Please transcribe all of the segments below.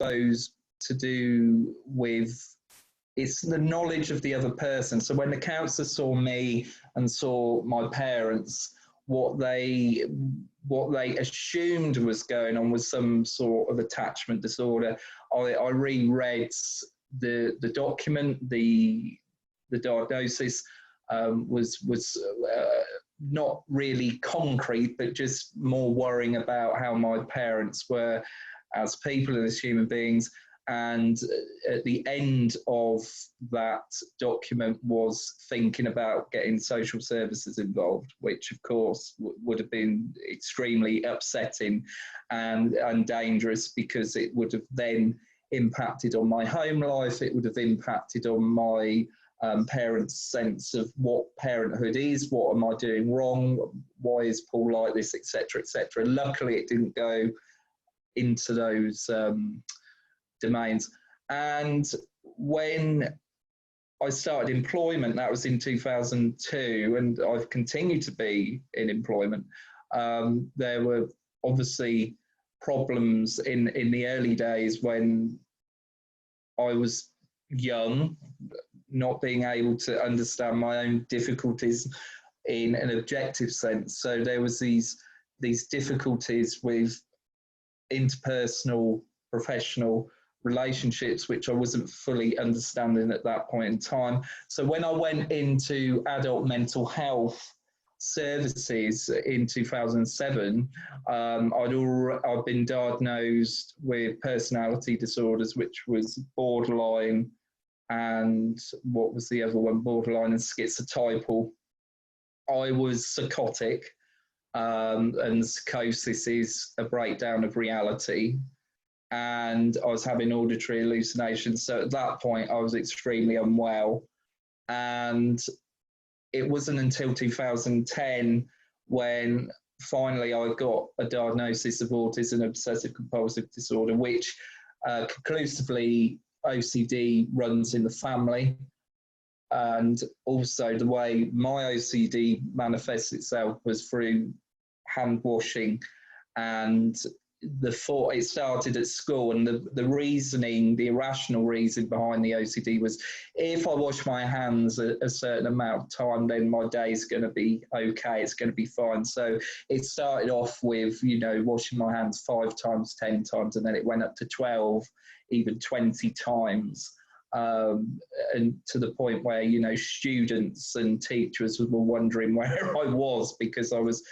goes to do with, it's the knowledge of the other person. So when the counsellor saw me and saw my parents, what they assumed was going on was some sort of attachment disorder. I reread the document, the diagnosis was not really concrete, but just more worrying about how my parents were as people and as human beings. And at the end of that document was thinking about getting social services involved, which of course would have been extremely upsetting and dangerous, because it would have then impacted on my home life. It would have impacted on my parents' sense of what parenthood is, what am I doing wrong, why is Paul like this, etc., etc. Luckily, it didn't go into those domains. And when I started employment, that was in 2002, and I've continued to be in employment. There were obviously problems in the early days when I was young, not being able to understand my own difficulties in an objective sense. So there was these difficulties with interpersonal, professional relationships, which I wasn't fully understanding at that point in time. So when I went into adult mental health services in 2007, I'd been diagnosed with personality disorders, which was borderline, and what was the other one? Borderline and schizotypal. I was psychotic, and psychosis is a breakdown of reality. And I was having auditory hallucinations. So at that point, I was extremely unwell. And it wasn't until 2010 when finally I got a diagnosis of autism, obsessive compulsive disorder, which conclusively OCD runs in the family. And also the way my OCD manifests itself was through hand washing, and it started at school, and the reasoning, the irrational reason behind the OCD was, if I wash my hands a certain amount of time, then my day's going to be okay, it's going to be fine. So it started off with, washing my hands 5 times, 10 times, and then it went up to 12, even 20 times. And to the point where, students and teachers were wondering where I was, because I was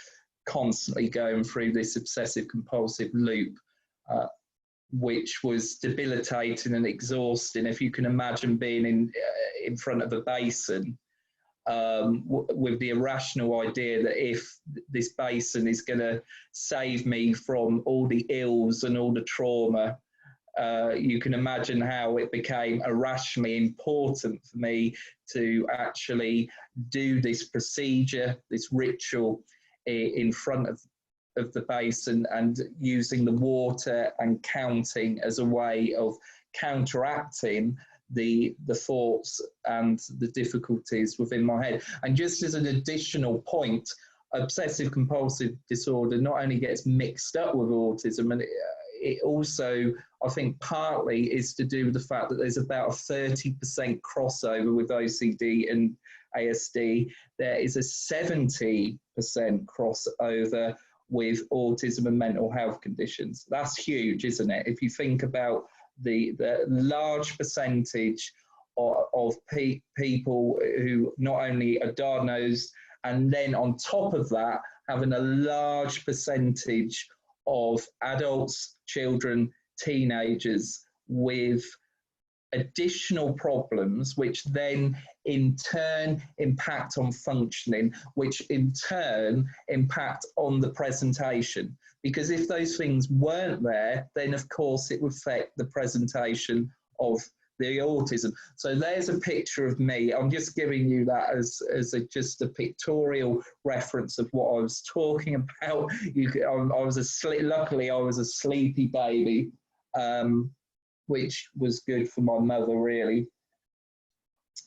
constantly going through this obsessive compulsive loop, which was debilitating and exhausting. If you can imagine being in front of a basin with the irrational idea that if this basin is going to save me from all the ills and all the trauma, you can imagine how it became irrationally important for me to actually do this procedure, this ritual in front of the basin, and using the water and counting as a way of counteracting the thoughts and the difficulties within my head. And just as an additional point, obsessive compulsive disorder not only gets mixed up with autism, and it also, I think, partly is to do with the fact that there's about a 30% crossover with OCD and ASD. There is a 70% crossover with autism and mental health conditions. That's huge, isn't it? If you think about the large percentage of people who not only are diagnosed, and then on top of that, having a large percentage of adults, children, teenagers with additional problems, which then in turn impact on functioning, which in turn impact on the presentation. Because if those things weren't there, then of course it would affect the presentation of the autism. So there's a picture of me. I'm just giving you that as just a pictorial reference of what I was talking about. Luckily I was a sleepy baby, which was good for my mother, really.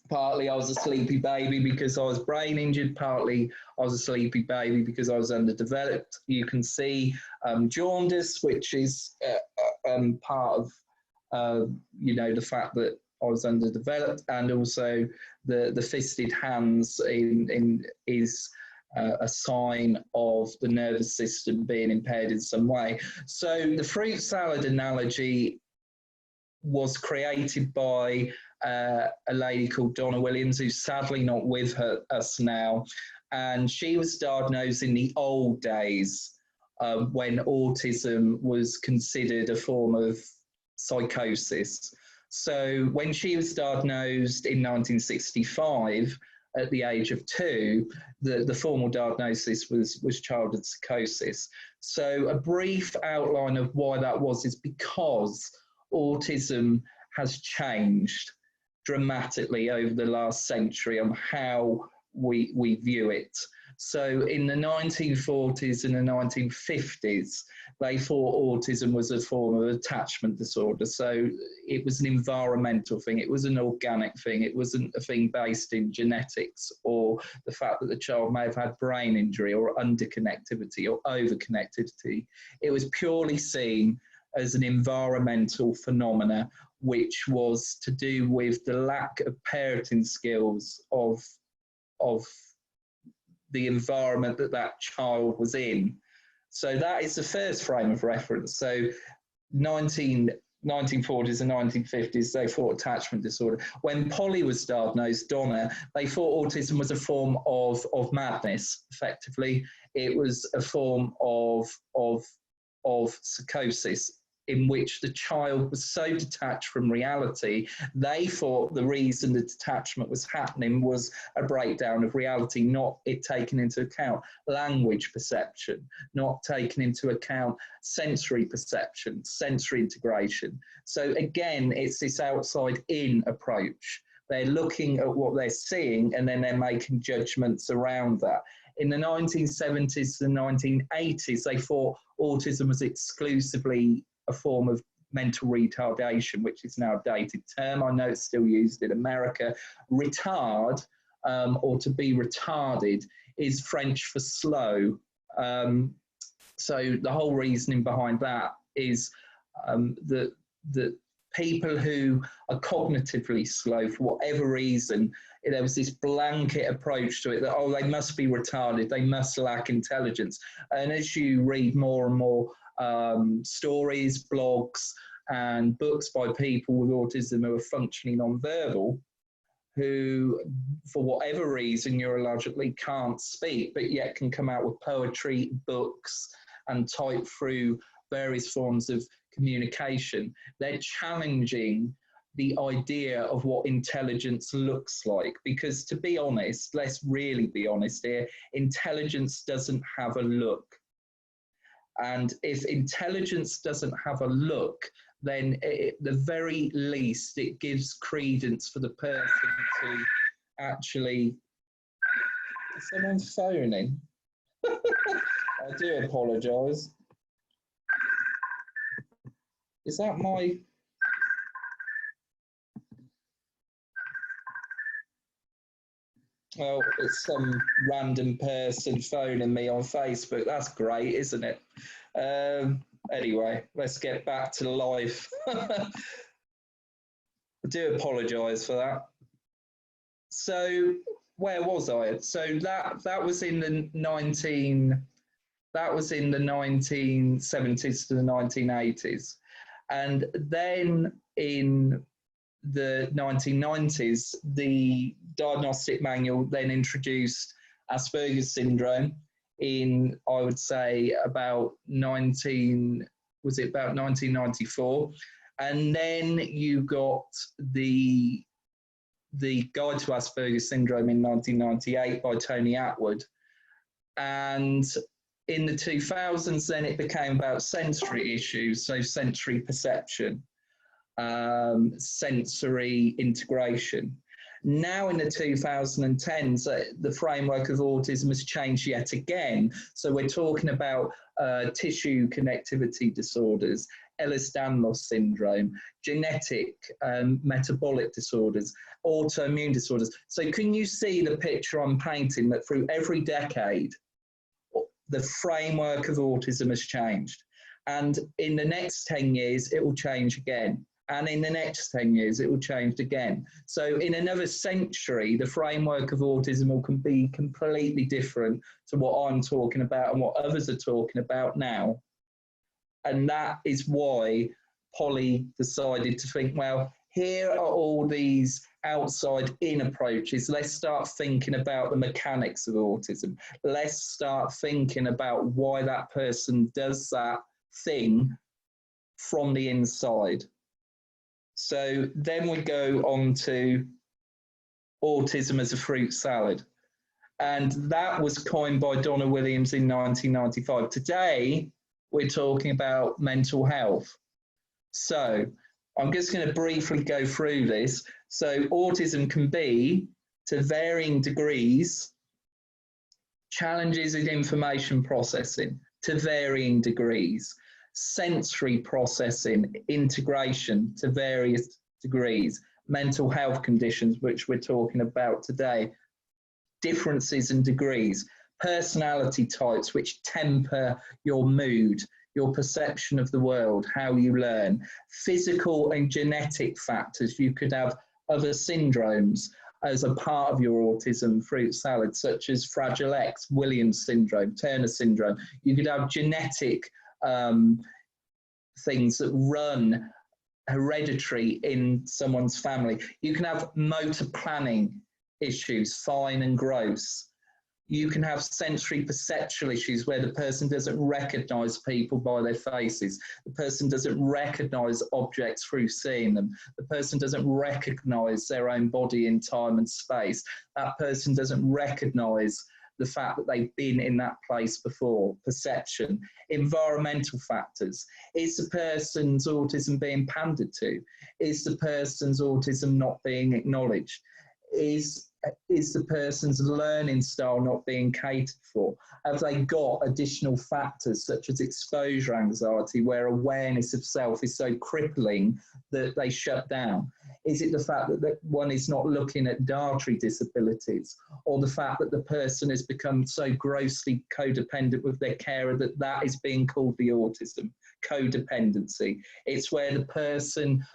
Partly I was a sleepy baby because I was brain injured, partly I was a sleepy baby because I was underdeveloped. You can see jaundice, which is part of you know, the fact that I was underdeveloped, and also the fisted hands is a sign of the nervous system being impaired in some way. So the fruit salad analogy was created by a lady called Donna Williams, who's sadly not with us now. And she was diagnosed in the old days when autism was considered a form of psychosis. So when she was diagnosed in 1965, at the age of 2, the formal diagnosis was childhood psychosis. So a brief outline of why that was is because autism has changed dramatically over the last century on how we view it. So in the 1940s and the 1950s, they thought autism was a form of attachment disorder. So it was an environmental thing. It was an organic thing. It wasn't a thing based in genetics or the fact that the child may have had brain injury or underconnectivity or overconnectivity. It was purely seen as an environmental phenomena, which was to do with the lack of parenting skills of the environment that child was in. So that is the first frame of reference. So 1940s and 1950s, they thought attachment disorder. When Polly was diagnosed, Donna, they thought autism was a form of madness, effectively. It was a form of psychosis, in which the child was so detached from reality, they thought the reason the detachment was happening was a breakdown of reality, not it taking into account language perception, not taking into account sensory perception, sensory integration. So again, it's this outside-in approach. They're looking at what they're seeing and then they're making judgments around that. In the 1970s and 1980s, they thought autism was exclusively a form of mental retardation, which is now a dated term. I know it's still used in America. Retard, or to be retarded, is French for slow. So the whole reasoning behind that is that people who are cognitively slow, for whatever reason, there was this blanket approach to it that, oh, they must be retarded, they must lack intelligence. And as you read more and more stories, blogs, and books by people with autism who are functionally nonverbal, who, for whatever reason, neurologically can't speak, but yet can come out with poetry, books, and type through various forms of communication. They're challenging the idea of what intelligence looks like, because to be honest, let's really be honest here, intelligence doesn't have a look. And if intelligence doesn't have a look, then at the very least, it gives credence for the person to actually... Someone's phoning. I do apologise. Is that my... Well, it's some random person phoning me on Facebook. That's great, isn't it? Anyway, let's get back to life. I do apologise for that. So, where was I? So that was in the 1970s to the 1980s, and then in the 1990s, the diagnostic manual then introduced Asperger's syndrome in, I would say, about 1994. And then you got the Guide to Asperger's Syndrome in 1998 by Tony Attwood. And in the 2000s, then it became about sensory issues, so sensory perception, sensory integration. Now in the 2010s, the framework of autism has changed yet again. So we're talking about tissue connectivity disorders, Ehlers-Danlos syndrome, genetic metabolic disorders, autoimmune disorders. So can you see the picture I'm painting, that through every decade, the framework of autism has changed? And in the next 10 years, it will change again. And in the next 10 years, it will change again. So in another century, the framework of autism can be completely different to what I'm talking about and what others are talking about now. And that is why Polly decided to think, well, here are all these outside-in approaches. Let's start thinking about the mechanics of autism. Let's start thinking about why that person does that thing from the inside. So then we go on to autism as a fruit salad. And that was coined by Donna Williams in 1995. Today, we're talking about mental health. So I'm just going to briefly go through this. So autism can be, to varying degrees, challenges in information processing, to varying degrees, sensory processing, integration to various degrees, mental health conditions, which we're talking about today, differences in degrees, personality types, which temper your mood, your perception of the world, how you learn, physical and genetic factors. You could have other syndromes as a part of your autism fruit salad, such as Fragile X, Williams syndrome, Turner syndrome. You could have genetic things that run hereditary in someone's family. You can have motor planning issues, fine and gross. You can have sensory perceptual issues where the person doesn't recognize people by their faces. The person doesn't recognize objects through seeing them. The person doesn't recognize their own body in time and space. That person doesn't recognize the fact that they've been in that place before. Perception, environmental factors. Is the person's autism being pandered to? Is the person's autism not being acknowledged? Is the person's learning style not being catered for? Have they got additional factors such as exposure anxiety, where awareness of self is so crippling that they shut down? Is it the fact that one is not looking at dietary disabilities, or the fact that the person has become so grossly codependent with their carer that that is being called the autism? Codependency. It's where the person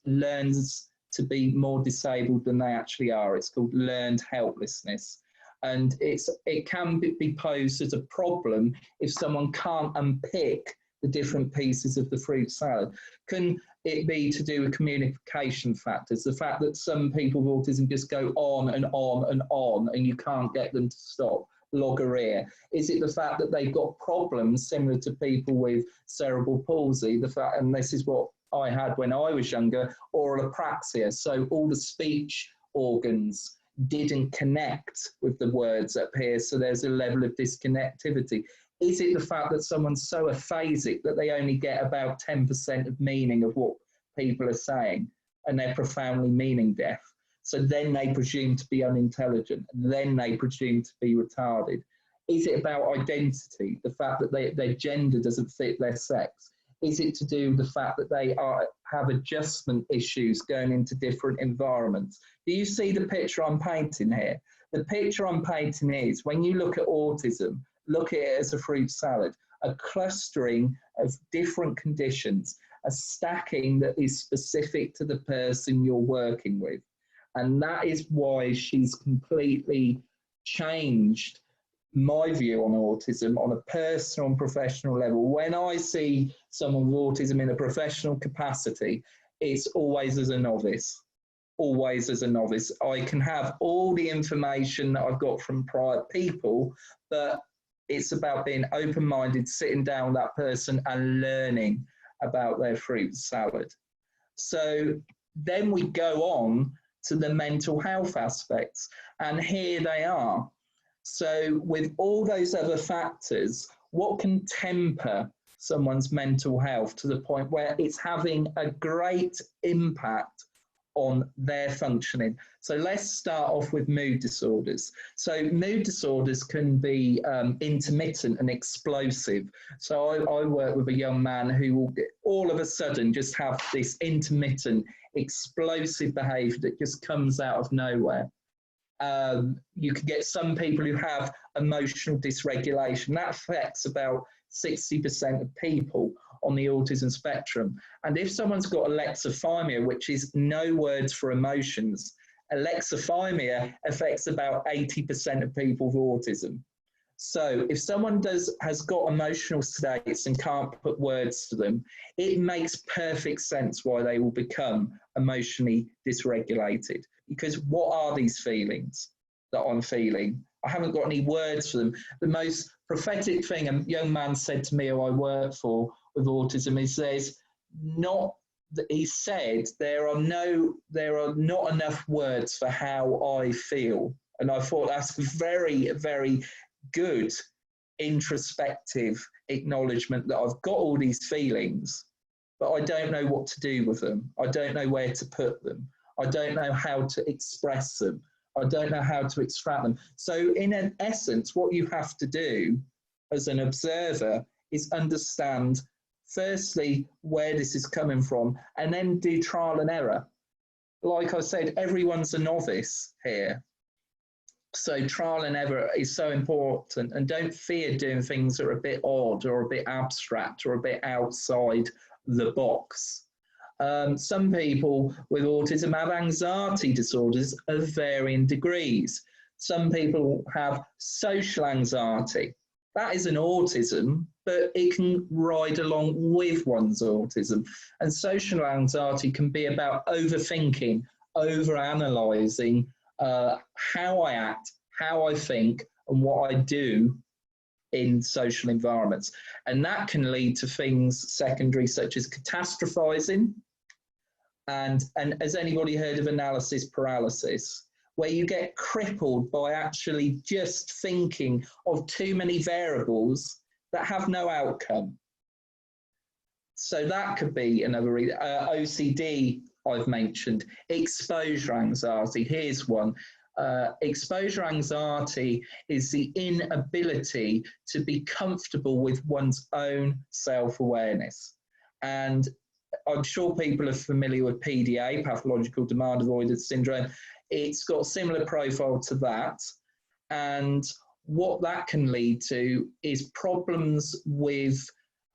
learns to be more disabled than they actually are. It's called learned helplessness. And it can be posed as a problem if someone can't unpick the different pieces of the fruit salad. Can it be to do with communication factors? The fact that some people with autism just go on and on and on and you can't get them to stop. Logorrhea. Is it the fact that they've got problems similar to people with cerebral palsy? The fact, and this is what I had when I was younger, oral apraxia. So all the speech organs didn't connect with the words up here. So there's a level of disconnectivity. Is it the fact that someone's so aphasic that they only get about 10% of meaning of what people are saying and they're profoundly meaning deaf? So then they presume to be unintelligent, and then they presume to be retarded. Is it about identity, the fact that their gender doesn't fit their sex? Is it to do with the fact that they have adjustment issues going into different environments? Do you see the picture I'm painting here? The picture I'm painting is, when you look at autism, look at it as a fruit salad, a clustering of different conditions, a stacking that is specific to the person you're working with. And that is why she's completely changed my view on autism on a personal and professional level. When I see someone with autism in a professional capacity, it's always as a novice, always as a novice. I can have all the information that I've got from prior people, but it's about being open-minded, sitting down with that person and learning about their fruit salad. So then we go on to the mental health aspects, and here they are. So with all those other factors, what can temper someone's mental health to the point where it's having a great impact on their functioning? So let's start off with mood disorders. So mood disorders can be intermittent and explosive. So I work with a young man who will all of a sudden just have this intermittent, explosive behavior that just comes out of nowhere. You can get some people who have emotional dysregulation. That affects about 60% of people on the autism spectrum. And if someone's got alexithymia, which is no words for emotions, alexithymia affects about 80% of people with autism. So if someone has got emotional states and can't put words to them, it makes perfect sense why they will become emotionally dysregulated. Because what are these feelings that I'm feeling? I haven't got any words for them. The most prophetic thing a young man said to me who I work for with autism is he said there are not enough words for how I feel. And I thought that's very, very good introspective acknowledgement that I've got all these feelings, but I don't know what to do with them. I don't know where to put them. I don't know how to express them. I don't know how to extract them. So in an essence, what you have to do as an observer is understand, firstly, where this is coming from, and then do trial and error. Like I said, everyone's a novice here. So trial and error is so important, and don't fear doing things that are a bit odd or a bit abstract or a bit outside the box. Some people with autism have anxiety disorders of varying degrees. Some people have social anxiety. That is an autism, but it can ride along with one's autism. And social anxiety can be about overthinking, overanalyzing how I act, how I think, and what I do in social environments. And that can lead to things secondary such as catastrophizing. And has anybody heard of analysis paralysis, where you get crippled by actually just thinking of too many variables that have no outcome? So that could be another reason. OCD, I've mentioned. Exposure anxiety, here's one. Exposure anxiety is the inability to be comfortable with one's own self-awareness. And I'm sure people are familiar with PDA, pathological demand avoidance syndrome. It's got a similar profile to that. And what that can lead to is problems with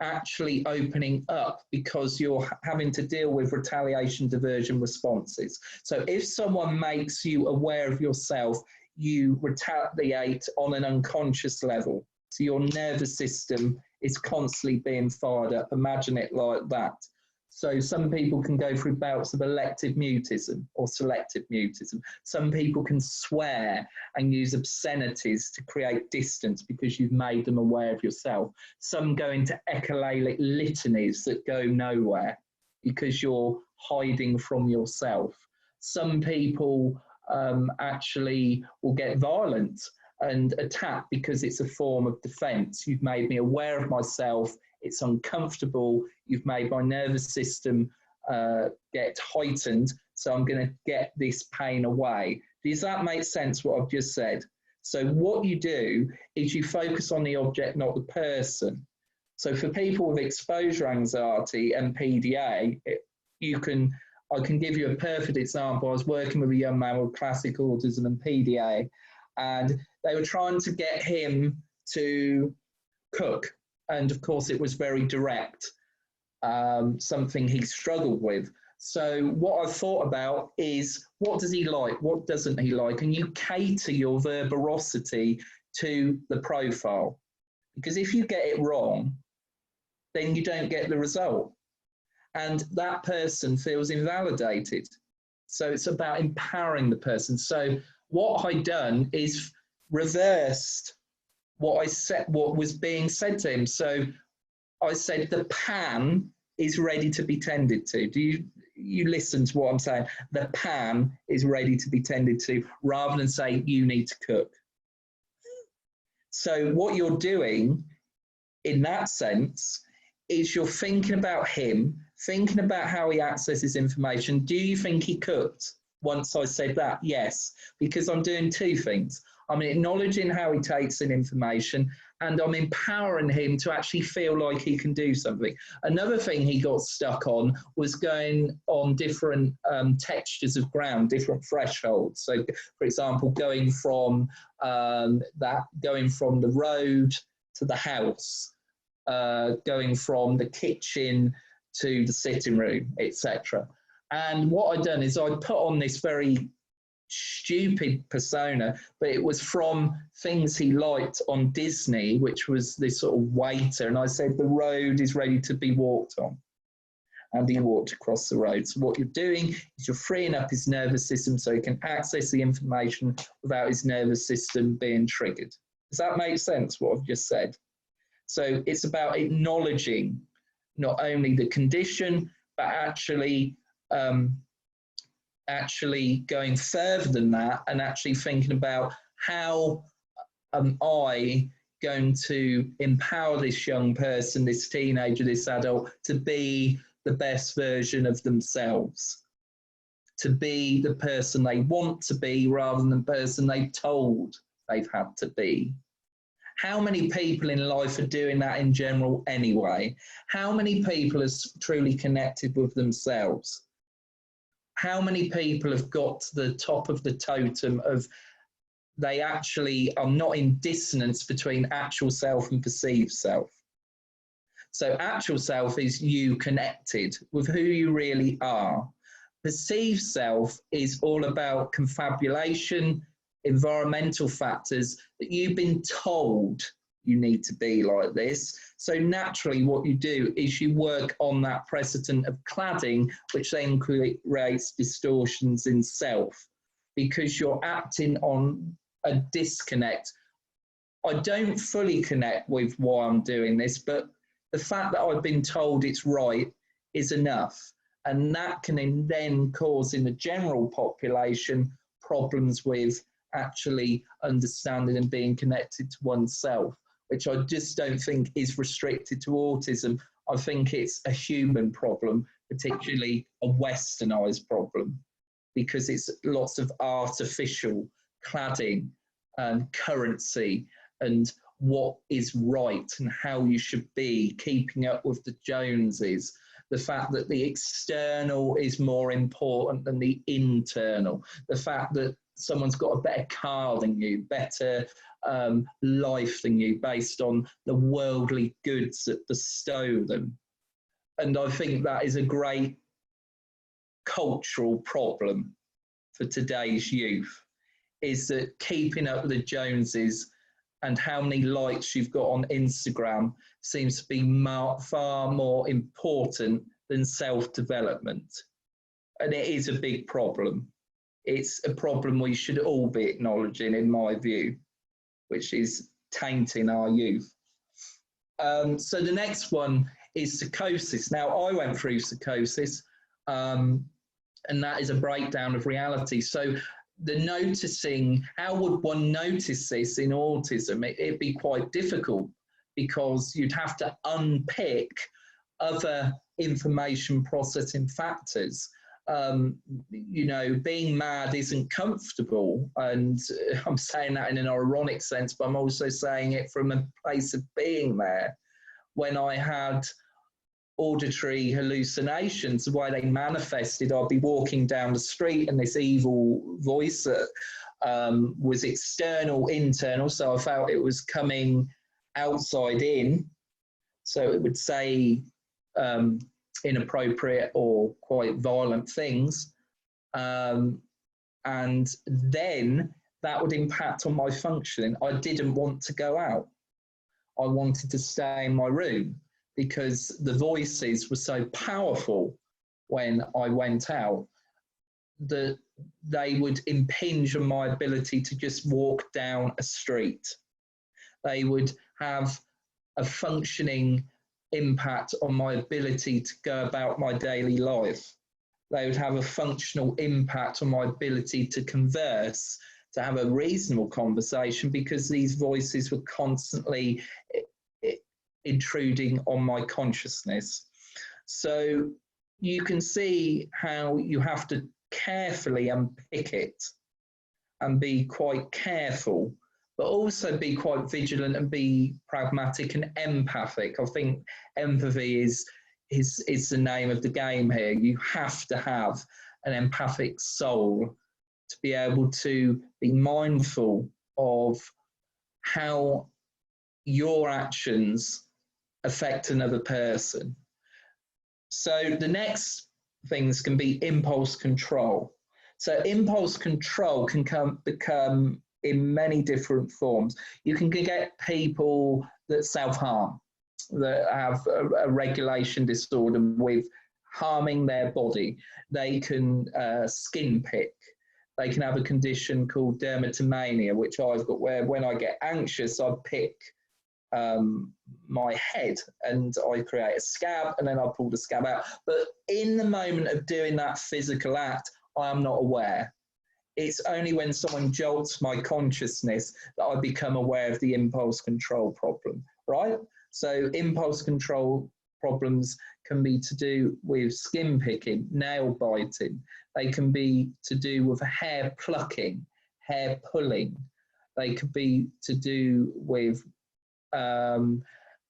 actually opening up because you're having to deal with retaliation diversion responses. So if someone makes you aware of yourself, you retaliate on an unconscious level. So your nervous system is constantly being fired up. Imagine it like that. So some people can go through bouts of elective mutism or selective mutism. Some people can swear and use obscenities to create distance because you've made them aware of yourself. Some go into echolalic litanies that go nowhere because you're hiding from yourself. Some people actually will get violent and attack because it's a form of defense. You've made me aware of myself. It's uncomfortable. You've made my nervous system get heightened, so I'm going to get this pain away. Does that make sense, what I've just said? So what you do is you focus on the object, not the person. So for people with exposure anxiety and PDA, I can give you a perfect example. I was working with a young man with classic autism and PDA, and they were trying to get him to cook. And of course, it was very direct, something he struggled with. So what I've thought about is, what does he like? What doesn't he like? And you cater your verborosity to the profile. Because if you get it wrong, then you don't get the result. And that person feels invalidated. So it's about empowering the person. So what I'd done is reversed what was being said to him. So I said, the pan is ready to be tended to. Do you listen to what I'm saying? The pan is ready to be tended to, rather than say, you need to cook. So what you're doing in that sense is you're thinking about him, thinking about how he accesses information. Do you think he cooked? Once I said that, yes, because I'm doing two things. I'm acknowledging how he takes in information, and I'm empowering him to actually feel like he can do something. Another thing he got stuck on was going on different textures of ground, different thresholds. So, for example, going from the road to the house. going from the kitchen to the sitting room, etc. And what I'd done is I put on this very stupid persona, but it was from things he liked on Disney, which was this sort of waiter. And I said, the road is ready to be walked on. And he walked across the road. So what you're doing is you're freeing up his nervous system so he can access the information without his nervous system being triggered. Does that make sense, what I've just said? So it's about acknowledging not only the condition, but actually going further than that and actually thinking about how am I going to empower this young person, this teenager, this adult, to be the best version of themselves, to be the person they want to be rather than the person they've told they've had to be. How many people in life are doing that in general anyway? How many people are truly connected with themselves? How many people have got to the top of the totem of they actually are not in dissonance between actual self and perceived self? So actual self is you connected with who you really are. Perceived self is all about confabulation, environmental factors that you've been told you need to be like this. So naturally what you do is you work on that precedent of cladding, which then creates distortions in self because you're acting on a disconnect. I don't fully connect with why I'm doing this, but the fact that I've been told it's right is enough. And that can then cause in the general population problems with actually understanding and being connected to oneself, which I just don't think is restricted to autism. I think it's a human problem, particularly a westernized problem, because it's lots of artificial cladding and currency and what is right and how you should be, keeping up with the Joneses, the fact that the external is more important than the internal, the fact that someone's got a better car than you, better life than you based on the worldly goods that bestow them. And I think that is a great cultural problem for today's youth, is that keeping up with the Joneses and how many likes you've got on Instagram seems to be far more important than self-development. And it is a big problem. It's a problem we should all be acknowledging, in my view, which is tainting our youth. So the next one is psychosis. Now, I went through psychosis, and that is a breakdown of reality. So the noticing, how would one notice this in autism? It'd be quite difficult because you'd have to unpick other information processing factors. You know, being mad isn't comfortable, and I'm saying that in an ironic sense, but I'm also saying it from a place of being there. When I had auditory hallucinations, the way they manifested, I'd be walking down the street and this evil voice that was external, internal, so I felt it was coming outside in, so it would say inappropriate or quite violent things, and then that would impact on my functioning. I didn't want to go out. I wanted to stay in my room because the voices were so powerful when I went out that they would impinge on my ability to just walk down a street. They would have a functioning impact on my ability to go about my daily life. They would have a functional impact on my ability to converse, to have a reasonable conversation, because these voices were constantly intruding on my consciousness. So you can see how you have to carefully unpick it and be quite careful, but also be quite vigilant and be pragmatic and empathic. I think empathy is the name of the game here. You have to have an empathic soul to be able to be mindful of how your actions affect another person. So the next things can be impulse control. So impulse control can become in many different forms. You can get people that self-harm, that have a regulation disorder with harming their body. They can skin pick. They can have a condition called Durmitor Mania, which I've got, where when I get anxious, I pick my head and I create a scab, and then I pull the scab out. But in the moment of doing that physical act, I am not aware. It's only when someone jolts my consciousness that I become aware of the impulse control problem, right? So impulse control problems can be to do with skin picking, nail biting. They can be to do with hair plucking, hair pulling. They could be to do with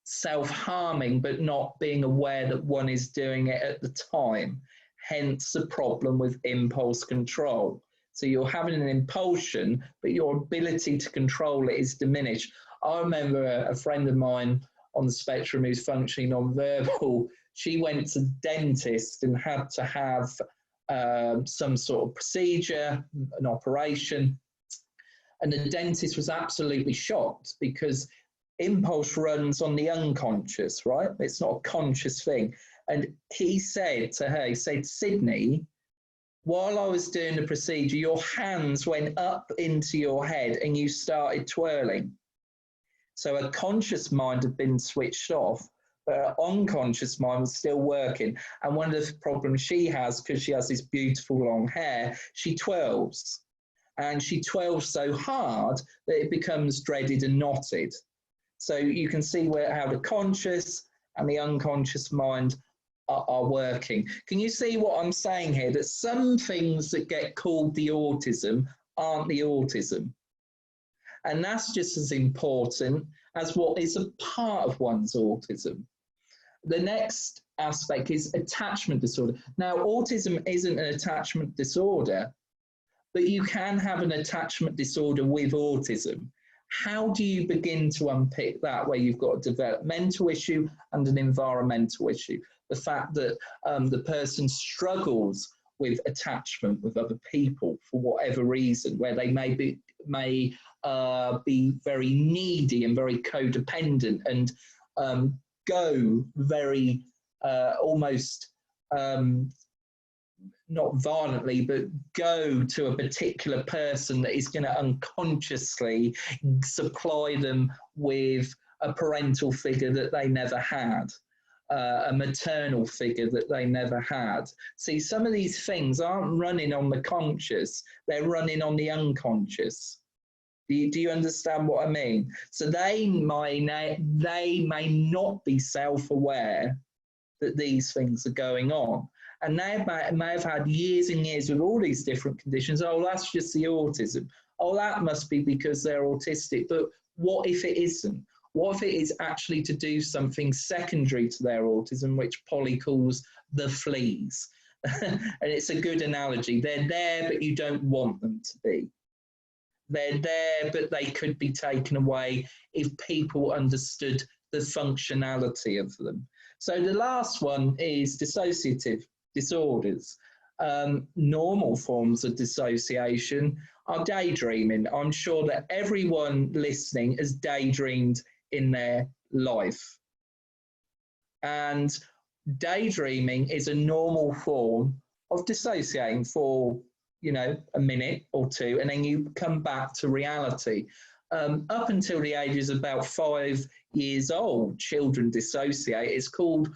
self-harming, but not being aware that one is doing it at the time. Hence the problem with impulse control. So you're having an impulsion, but your ability to control it is diminished. I remember a friend of mine on the spectrum who's functionally non-verbal. She went to the dentist and had to have some sort of procedure, an operation. And the dentist was absolutely shocked because impulse runs on the unconscious, right? It's not a conscious thing. And he said to her, he said, Sydney, while I was doing the procedure, your hands went up into your head and you started twirling. So a conscious mind had been switched off, but her unconscious mind was still working. And one of the problems she has, because she has this beautiful long hair, she twirls. And she twirls so hard that it becomes dreaded and knotted. So you can see how the conscious and the unconscious mind are working. Can you see what I'm saying here? That some things that get called the autism aren't the autism. And that's just as important as what is a part of one's autism. The next aspect is attachment disorder. Now, autism isn't an attachment disorder, but you can have an attachment disorder with autism. How do you begin to unpick that, where you've got a developmental issue and an environmental issue? The fact that the person struggles with attachment with other people for whatever reason, where they may be very needy and very codependent and go very almost not violently, but go to a particular person that is going to unconsciously supply them with a parental figure that they never had, a maternal figure that they never had. See, some of these things aren't running on the conscious, they're running on the unconscious. Do you understand what I mean? So they may not be self-aware that these things are going on. And they may have had years and years with all these different conditions. Oh, that's just the autism. Oh, that must be because they're autistic. But what if it isn't? What if it is actually to do something secondary to their autism, which Polly calls the fleas? And it's a good analogy. They're there, but you don't want them to be. They're there, but they could be taken away if people understood the functionality of them. So the last one is dissociative disorders. Normal forms of dissociation are daydreaming. I'm sure that everyone listening has daydreamed in their life. And daydreaming is a normal form of dissociating for, a minute or two, and then you come back to reality. Up until the ages of about 5 years old, children dissociate. It's called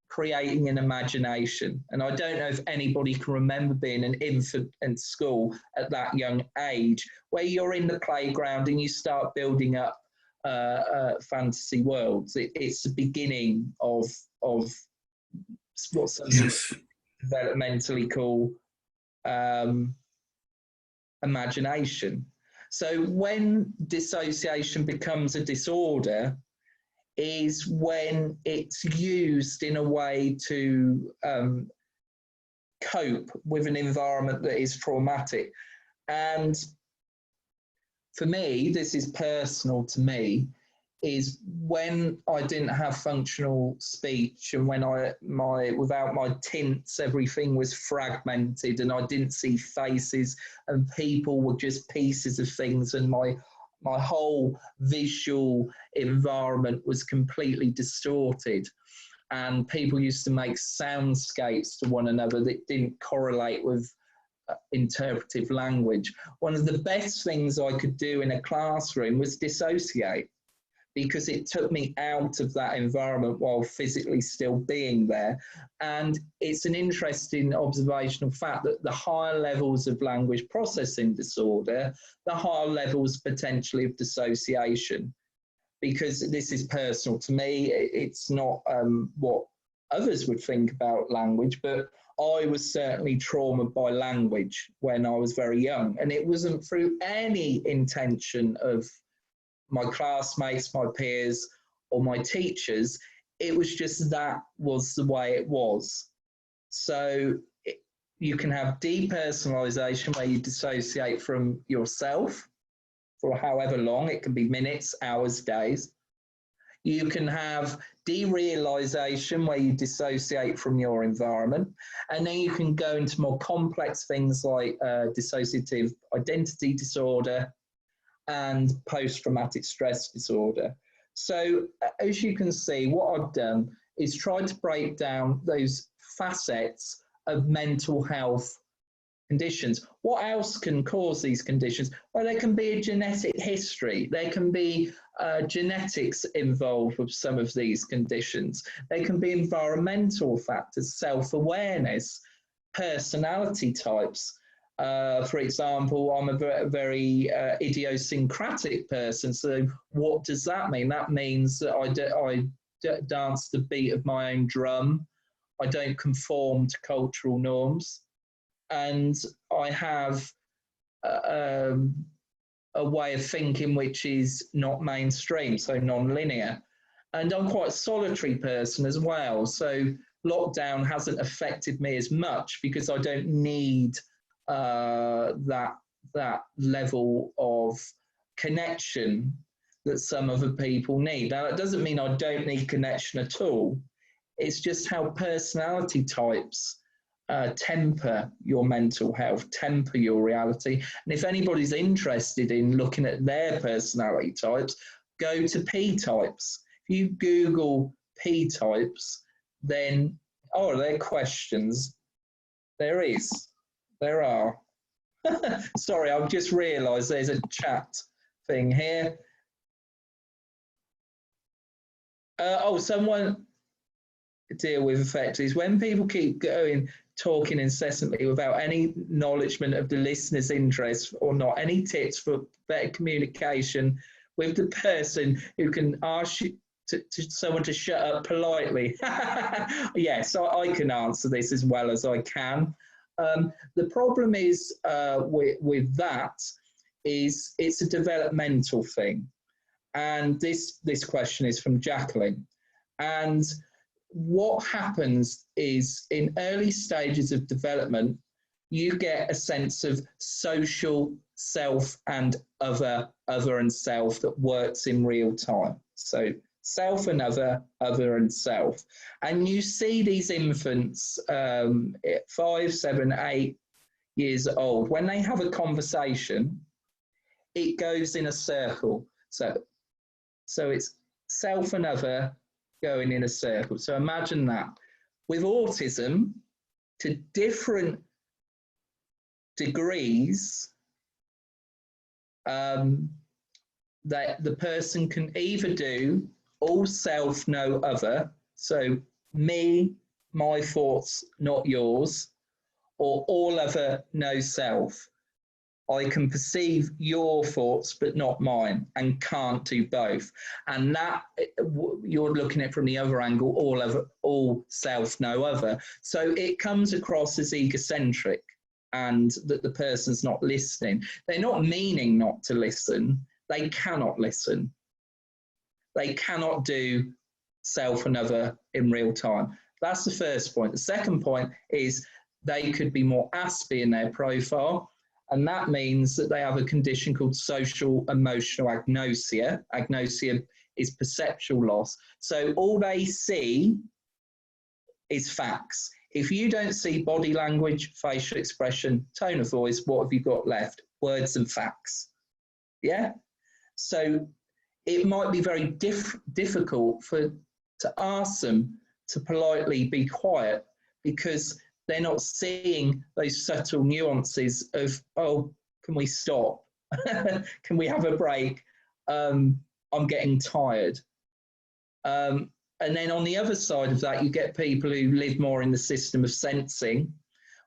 creating an imagination. And I don't know if anybody can remember being an infant in school at that young age, where you're in the playground and you start building up fantasy worlds. It's the beginning of what some developmentally call imagination. So when dissociation becomes a disorder is when it's used in a way to cope with an environment that is traumatic. And for me, this is personal to me, is when I didn't have functional speech, and when without my tints, everything was fragmented and I didn't see faces and people were just pieces of things, and my whole visual environment was completely distorted. And people used to make soundscapes to one another that didn't correlate with interpretive language. One of the best things I could do in a classroom was dissociate, because it took me out of that environment while physically still being there. And it's an interesting observational fact that the higher levels of language processing disorder, the higher levels potentially of dissociation, because this is personal to me. It's not what others would think about language, but I was certainly traumatized by language when I was very young, and it wasn't through any intention of my classmates, my peers, or my teachers. It was just that was the way it was. So you can have depersonalization, where you dissociate from yourself for however long. It can be minutes, hours, days. You can have derealization, where you dissociate from your environment. And then you can go into more complex things like dissociative identity disorder and post-traumatic stress disorder. So as you can see, what I've done is tried to break down those facets of mental health conditions. What else can cause these conditions? Well, there can be a genetic history. There can be genetics involved with some of these conditions. There can be environmental factors, self-awareness, personality types. For example, I'm a very idiosyncratic person. So what does that mean? That means that I dance the beat of my own drum. I don't conform to cultural norms. And I have a way of thinking which is not mainstream, so non-linear. And I'm quite a solitary person as well. So lockdown hasn't affected me as much, because I don't need that level of connection that some other people need. Now, that doesn't mean I don't need connection at all. It's just how personality types temper your mental health, temper your reality. And if anybody's interested in looking at their personality types, go to P-types. If you Google P-types, then, oh, are there questions? There are. Sorry, I've just realised there's a chat thing here. Someone deal with effect is when people keep talking incessantly without any acknowledgement of the listener's interest or not, any tips for better communication with the person who can ask you to someone to shut up politely. Yes, I can answer this as well as I can. The problem is with that is it's a developmental thing. And this question is from Jacqueline. And what happens is in early stages of development, you get a sense of social self and other and self that works in real time. So self and other and self. And you see these infants at 5, 7, 8 years old, when they have a conversation, it goes in a circle. So it's self and other going in a circle. So imagine that. With autism, to different degrees, that the person can either do all self, no other, so me, my thoughts, not yours, or all other, no self. I can perceive your thoughts, but not mine, and can't do both. And that you're looking at from the other angle, all self, no other. So it comes across as egocentric, and that the person's not listening. They're not meaning not to listen. They cannot listen. They cannot do self and other in real time. That's the first point. The second point is they could be more Asperger in their profile. And that means that they have a condition called social emotional agnosia. Agnosia is perceptual loss. So all they see is facts. If you don't see body language, facial expression, tone of voice, what have you got left? Words and facts. Yeah? So it might be very difficult to ask them to politely be quiet because they're not seeing those subtle nuances of, oh, can we stop? Can we have a break? I'm getting tired. And then on the other side of that, you get people who live more in the system of sensing,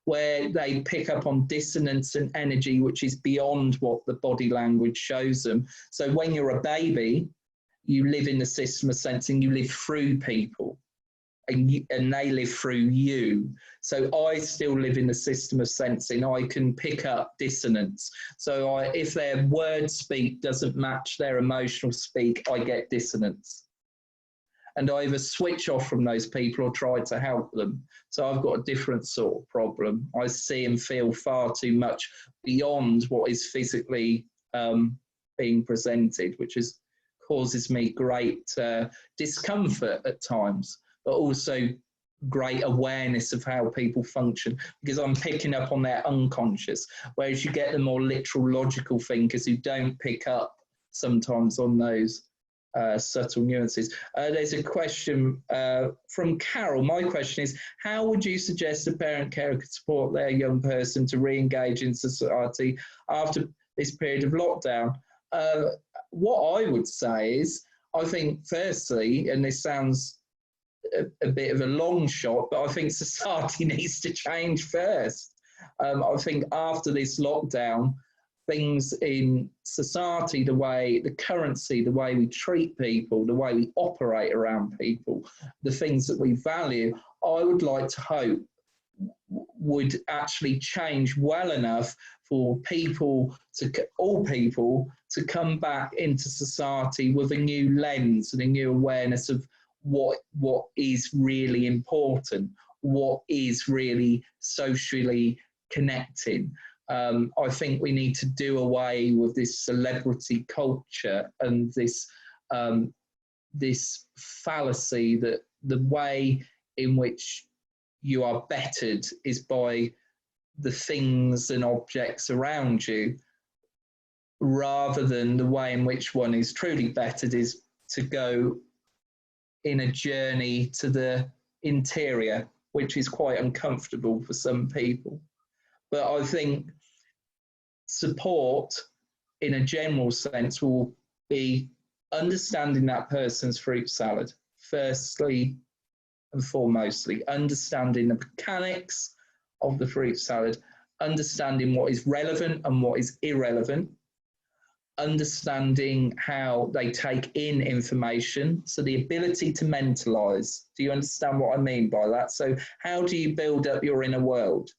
where they pick up on dissonance and energy, which is beyond what the body language shows them. So when you're a baby, you live in the system of sensing, you live through people, and they live through you. So I still live in the system of sensing. I can pick up dissonance. So if their word speak doesn't match their emotional speak, I get dissonance. And I either switch off from those people or try to help them. So I've got a different sort of problem. I see and feel far too much beyond what is physically being presented, which causes me great discomfort at times, but also great awareness of how people function, because I'm picking up on their unconscious, whereas you get the more literal, logical thinkers who don't pick up sometimes on those subtle nuances. There's a question from Carol. My question is, how would you suggest a parent carer could support their young person to re-engage in society after this period of lockdown? What I would say is, I think firstly, and this sounds a bit of a long shot, but I think society needs to change first. I think after this lockdown, things in society, the currency, the way we treat people, the way we operate around people, the things that we value, I would like to hope would actually change well enough for all people to come back into society with a new lens and a new awareness of what is really important, what is really socially connecting. I think we need to do away with this celebrity culture and this fallacy that the way in which you are bettered is by the things and objects around you, rather than the way in which one is truly bettered is to go in a journey to the interior, which is quite uncomfortable for some people. But I think support in a general sense will be understanding that person's fruit salad, firstly and foremostly, understanding the mechanics of the fruit salad, understanding what is relevant and what is irrelevant, understanding how they take in information, so the ability to mentalize. Do you understand what I mean by that? So how do you build up your inner world?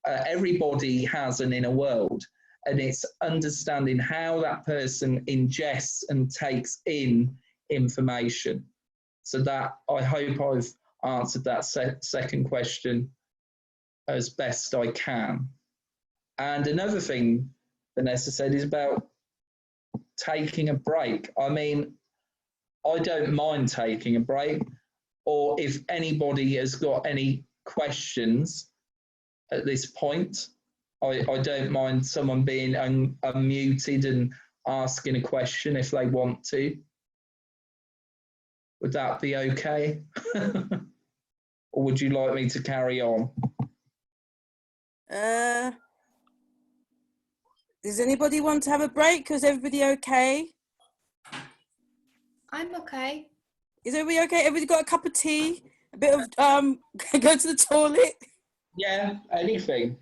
Everybody has an inner world, and it's understanding how that person ingests and takes in information. So that, I hope I've answered that second question as best I can. And another thing Vanessa said is about taking a break. I mean, I don't mind taking a break, or if anybody has got any questions at this point, I don't mind someone being unmuted and asking a question if they want to. Would that be okay? Or would you like me to carry on? Does anybody want to have a break? Is everybody okay? I'm okay. Is everybody okay? Everybody got a cup of tea? A bit of go to the toilet? Yeah, anything.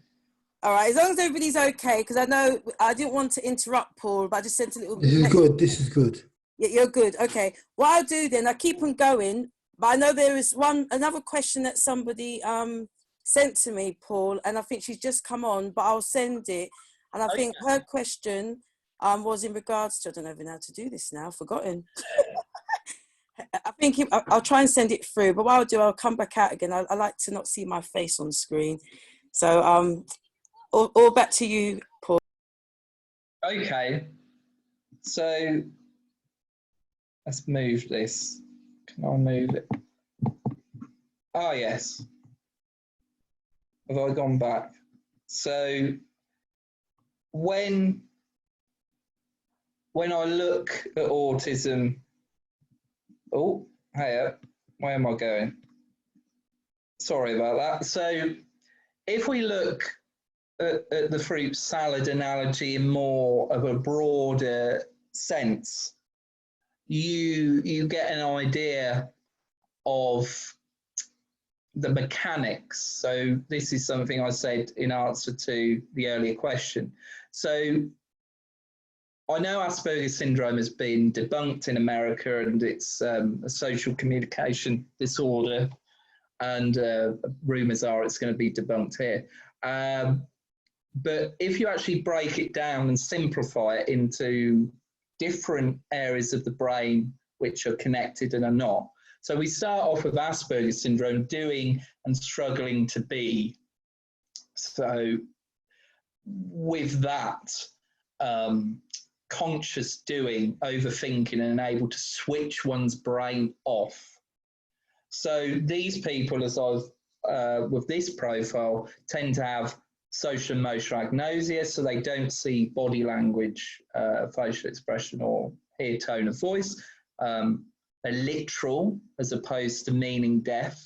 All right, as long as everybody's okay, because I know I didn't want to interrupt Paul, but I just sent a little. This is good. This is good. Yeah, you're good. Okay. What I'll do then, I keep on going, but I know there is another question that somebody sent to me, Paul, and I think she's just come on, but I'll send it. And I think her question was in regards to, I don't even know how to do this now, I've forgotten. I think I'll try and send it through, but what I'll do, I'll come back out again. I like to not see my face on screen. So all back to you, Paul. Okay. So let's move this. Can I move it? Ah, yes. Have I gone back? So when I look at autism, oh, hey, where am I going? Sorry about that. So if we look at the fruit salad analogy in more of a broader sense, you get an idea of the mechanics. So this is something I said in answer to the earlier question. So I know Asperger's syndrome has been debunked in America, and it's a social communication disorder, and rumours are it's going to be debunked here. But if you actually break it down and simplify it into different areas of the brain which are connected and are not. So we start off with Asperger's syndrome, doing and struggling to be. So with that, conscious doing, overthinking, and able to switch one's brain off. So these people, as I've with this profile, tend to have social emotional agnosia, so they don't see body language, facial expression, or hear tone of voice. They're literal as opposed to meaning deaf,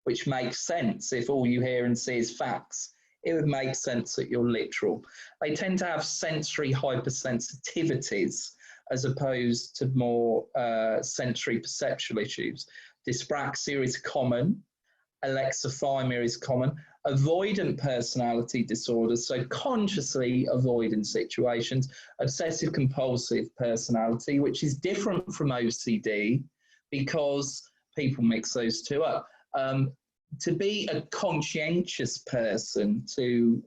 which makes sense. If all you hear and see is facts, it would make sense that you're literal. They tend to have sensory hypersensitivities as opposed to more sensory perceptual issues. Dyspraxia is common. Alexithymia is common. Avoidant personality disorders, so consciously avoiding situations. Obsessive compulsive personality, which is different from OCD because people mix those two up. To be a conscientious person to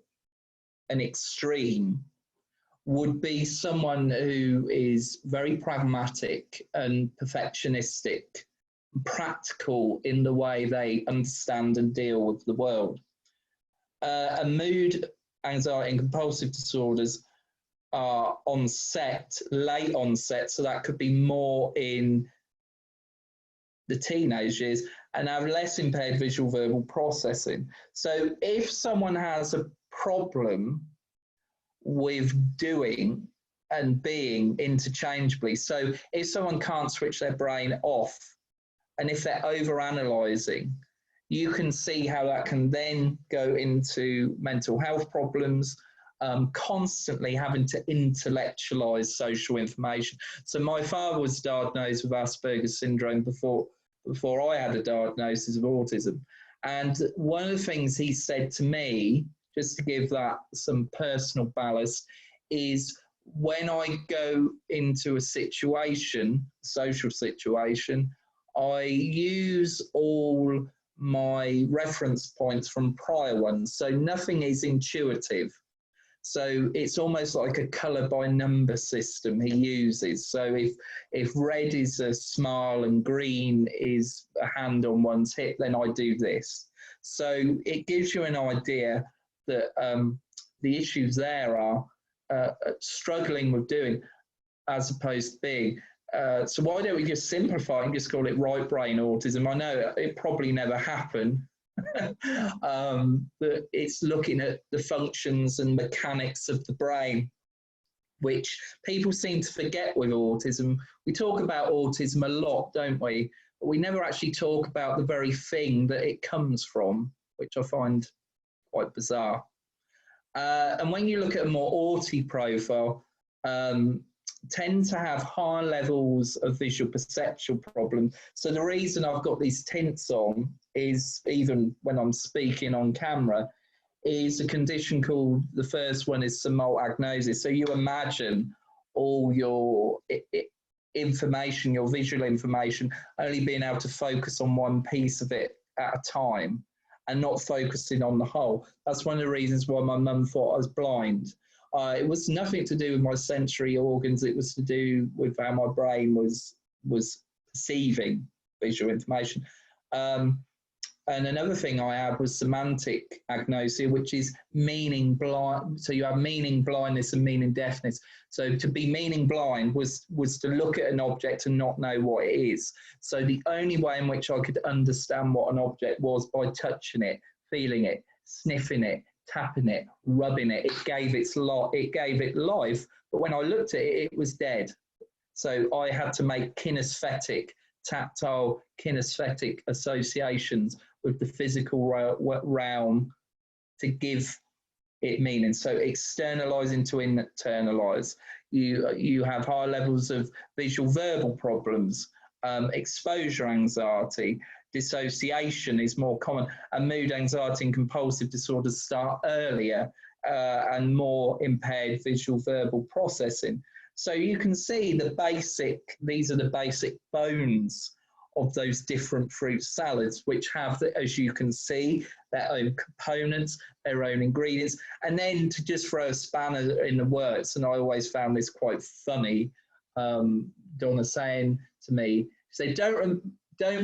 an extreme would be someone who is very pragmatic and perfectionistic, practical in the way they understand and deal with the world. And mood, anxiety, and compulsive disorders are onset, late onset, so that could be more in the teenage years, and have less impaired visual verbal processing. So if someone has a problem with doing and being interchangeably, so if someone can't switch their brain off, and if they're overanalyzing, you can see how that can then go into mental health problems, constantly having to intellectualize social information. So my father was diagnosed with Asperger's syndrome before I had a diagnosis of autism. And one of the things he said to me, just to give that some personal ballast, is when I go into a situation, social situation, I use all my reference points from prior ones. So nothing is intuitive. So it's almost like a colour by number system he uses. So if red is a smile and green is a hand on one's hip, then I do this. So it gives you an idea that the issues there are struggling with doing as opposed to being. So why don't we just simplify and just call it right brain autism? I know it probably never happened. But it's looking at the functions and mechanics of the brain, which people seem to forget with autism. We talk about autism a lot, don't we? But we never actually talk about the very thing that it comes from, which I find quite bizarre. And when you look at a more Auti profile, tend to have higher levels of visual perceptual problems. So the reason I've got these tints on is, even when I'm speaking on camera, is a condition called, the first one is Semantic Agnosia. So you imagine all your information, your visual information, only being able to focus on one piece of it at a time and not focusing on the whole. That's one of the reasons why my mum thought I was blind. It was nothing to do with my sensory organs. It was to do with how my brain was perceiving visual information. And another thing I had was semantic agnosia, which is meaning blind. So you have meaning blindness and meaning deafness. So to be meaning blind was to look at an object and not know what it is. So the only way in which I could understand what an object was by touching it, feeling it, sniffing it, tapping it, rubbing it. It gave it life, but when I looked at it, it was dead. So I had to make tactile kinesthetic associations with the physical realm to give it meaning. So externalizing to internalize. You have high levels of visual verbal problems, exposure anxiety, dissociation is more common, and mood anxiety and compulsive disorders start earlier, and more impaired visual verbal processing. So you can see these are the basic bones of those different fruit salads, which have, as you can see, their own components, their own ingredients. And then to just throw a spanner in the works, and I always found this quite funny, Donna saying to me, say, don't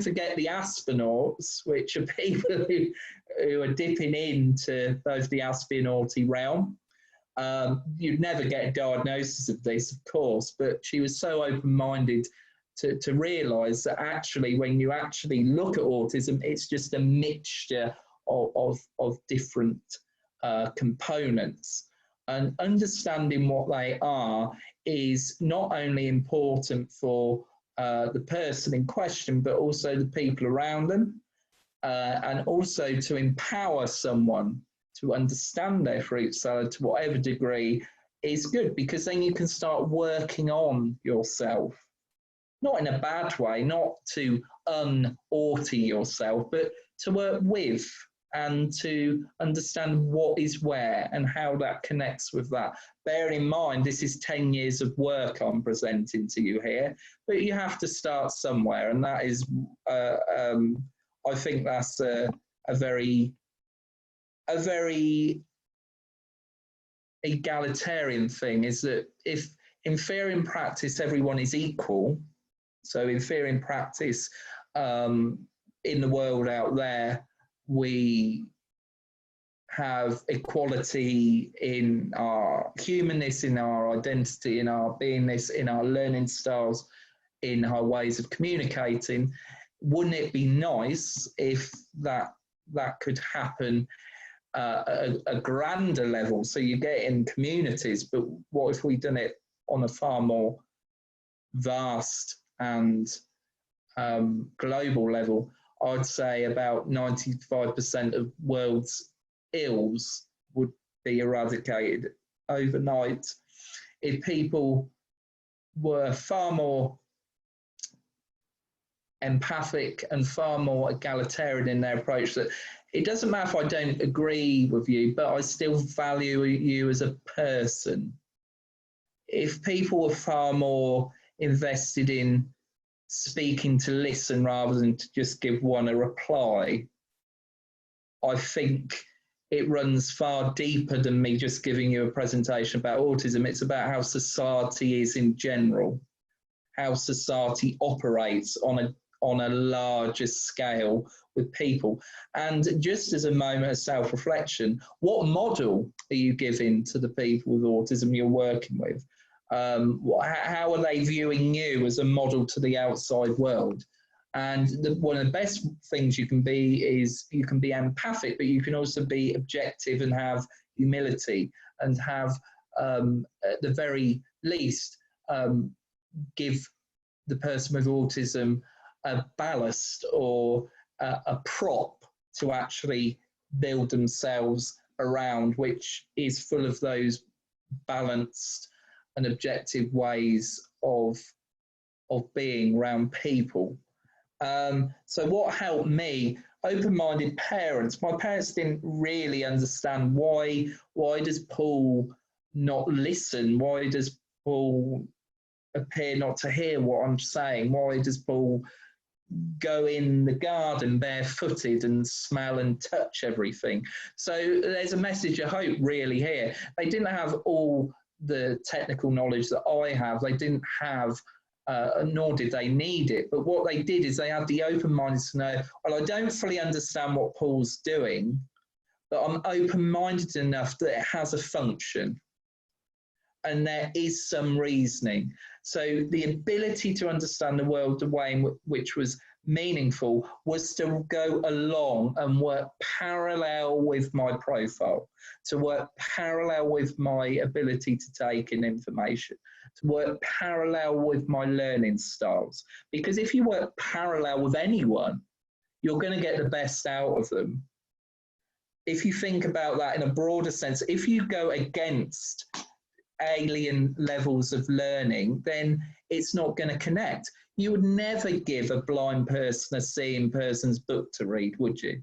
forget the Aspernauts, which are people who are dipping into both the Aspernauty realm. You'd never get a diagnosis of this, of course, but she was so open-minded to realise that actually, when you actually look at autism, it's just a mixture of different components. And understanding what they are is not only important for the person in question, but also the people around them, and also to empower someone to understand their fruit salad to whatever degree is good, because then you can start working on yourself. Not in a bad way, not to un-auty yourself, but to work with and to understand what is where and how that connects with that. Bear in mind, this is 10 years of work I'm presenting to you here, but you have to start somewhere, and that is, I think that's a very egalitarian thing, is that if in theory and practice everyone is equal, so in theory and practice in the world out there, we have equality in our humanness, in our identity, in our beingness, in our learning styles, in our ways of communicating. Wouldn't it be nice if that could happen at a grander level? So you get in communities, but what if we done it on a far more vast and global level? I'd say about 95% of world's ills would be eradicated overnight if people were far more empathic and far more egalitarian in their approach. That it doesn't matter if I don't agree with you, but I still value you as a person. If people were far more invested in speaking to listen rather than to just give one a reply, I think it runs far deeper than me just giving you a presentation about autism. It's about how society is in general, how society operates on a larger scale with people. And just as a moment of self-reflection, what model are you giving to the people with autism you're working with? How are they viewing you as a model to the outside world? And one of the best things you can be is you can be empathic, but you can also be objective and have humility and have, at the very least, give the person with autism a ballast or a prop to actually build themselves around, which is full of those balanced and objective ways of being around people. So what helped me, open-minded parents. My parents didn't really understand why does Paul not listen? Why does Paul appear not to hear what I'm saying? Why does Paul go in the garden barefooted and smell and touch everything? So there's a message of hope really here. They didn't have all the technical knowledge that I have. They didn't have nor did they need it. But what they did is they had the open-mindedness to know, well, I don't fully understand what Paul's doing, but I'm open-minded enough that it has a function and there is some reasoning. So the ability to understand the world the way in which was meaningful was to go along and work parallel with my profile, to work parallel with my ability to take in information, to work parallel with my learning styles. Because if you work parallel with anyone, you're going to get the best out of them. If you think about that in a broader sense, if you go against alien levels of learning, then it's not going to connect. You would never give a blind person a seeing person's book to read, would you?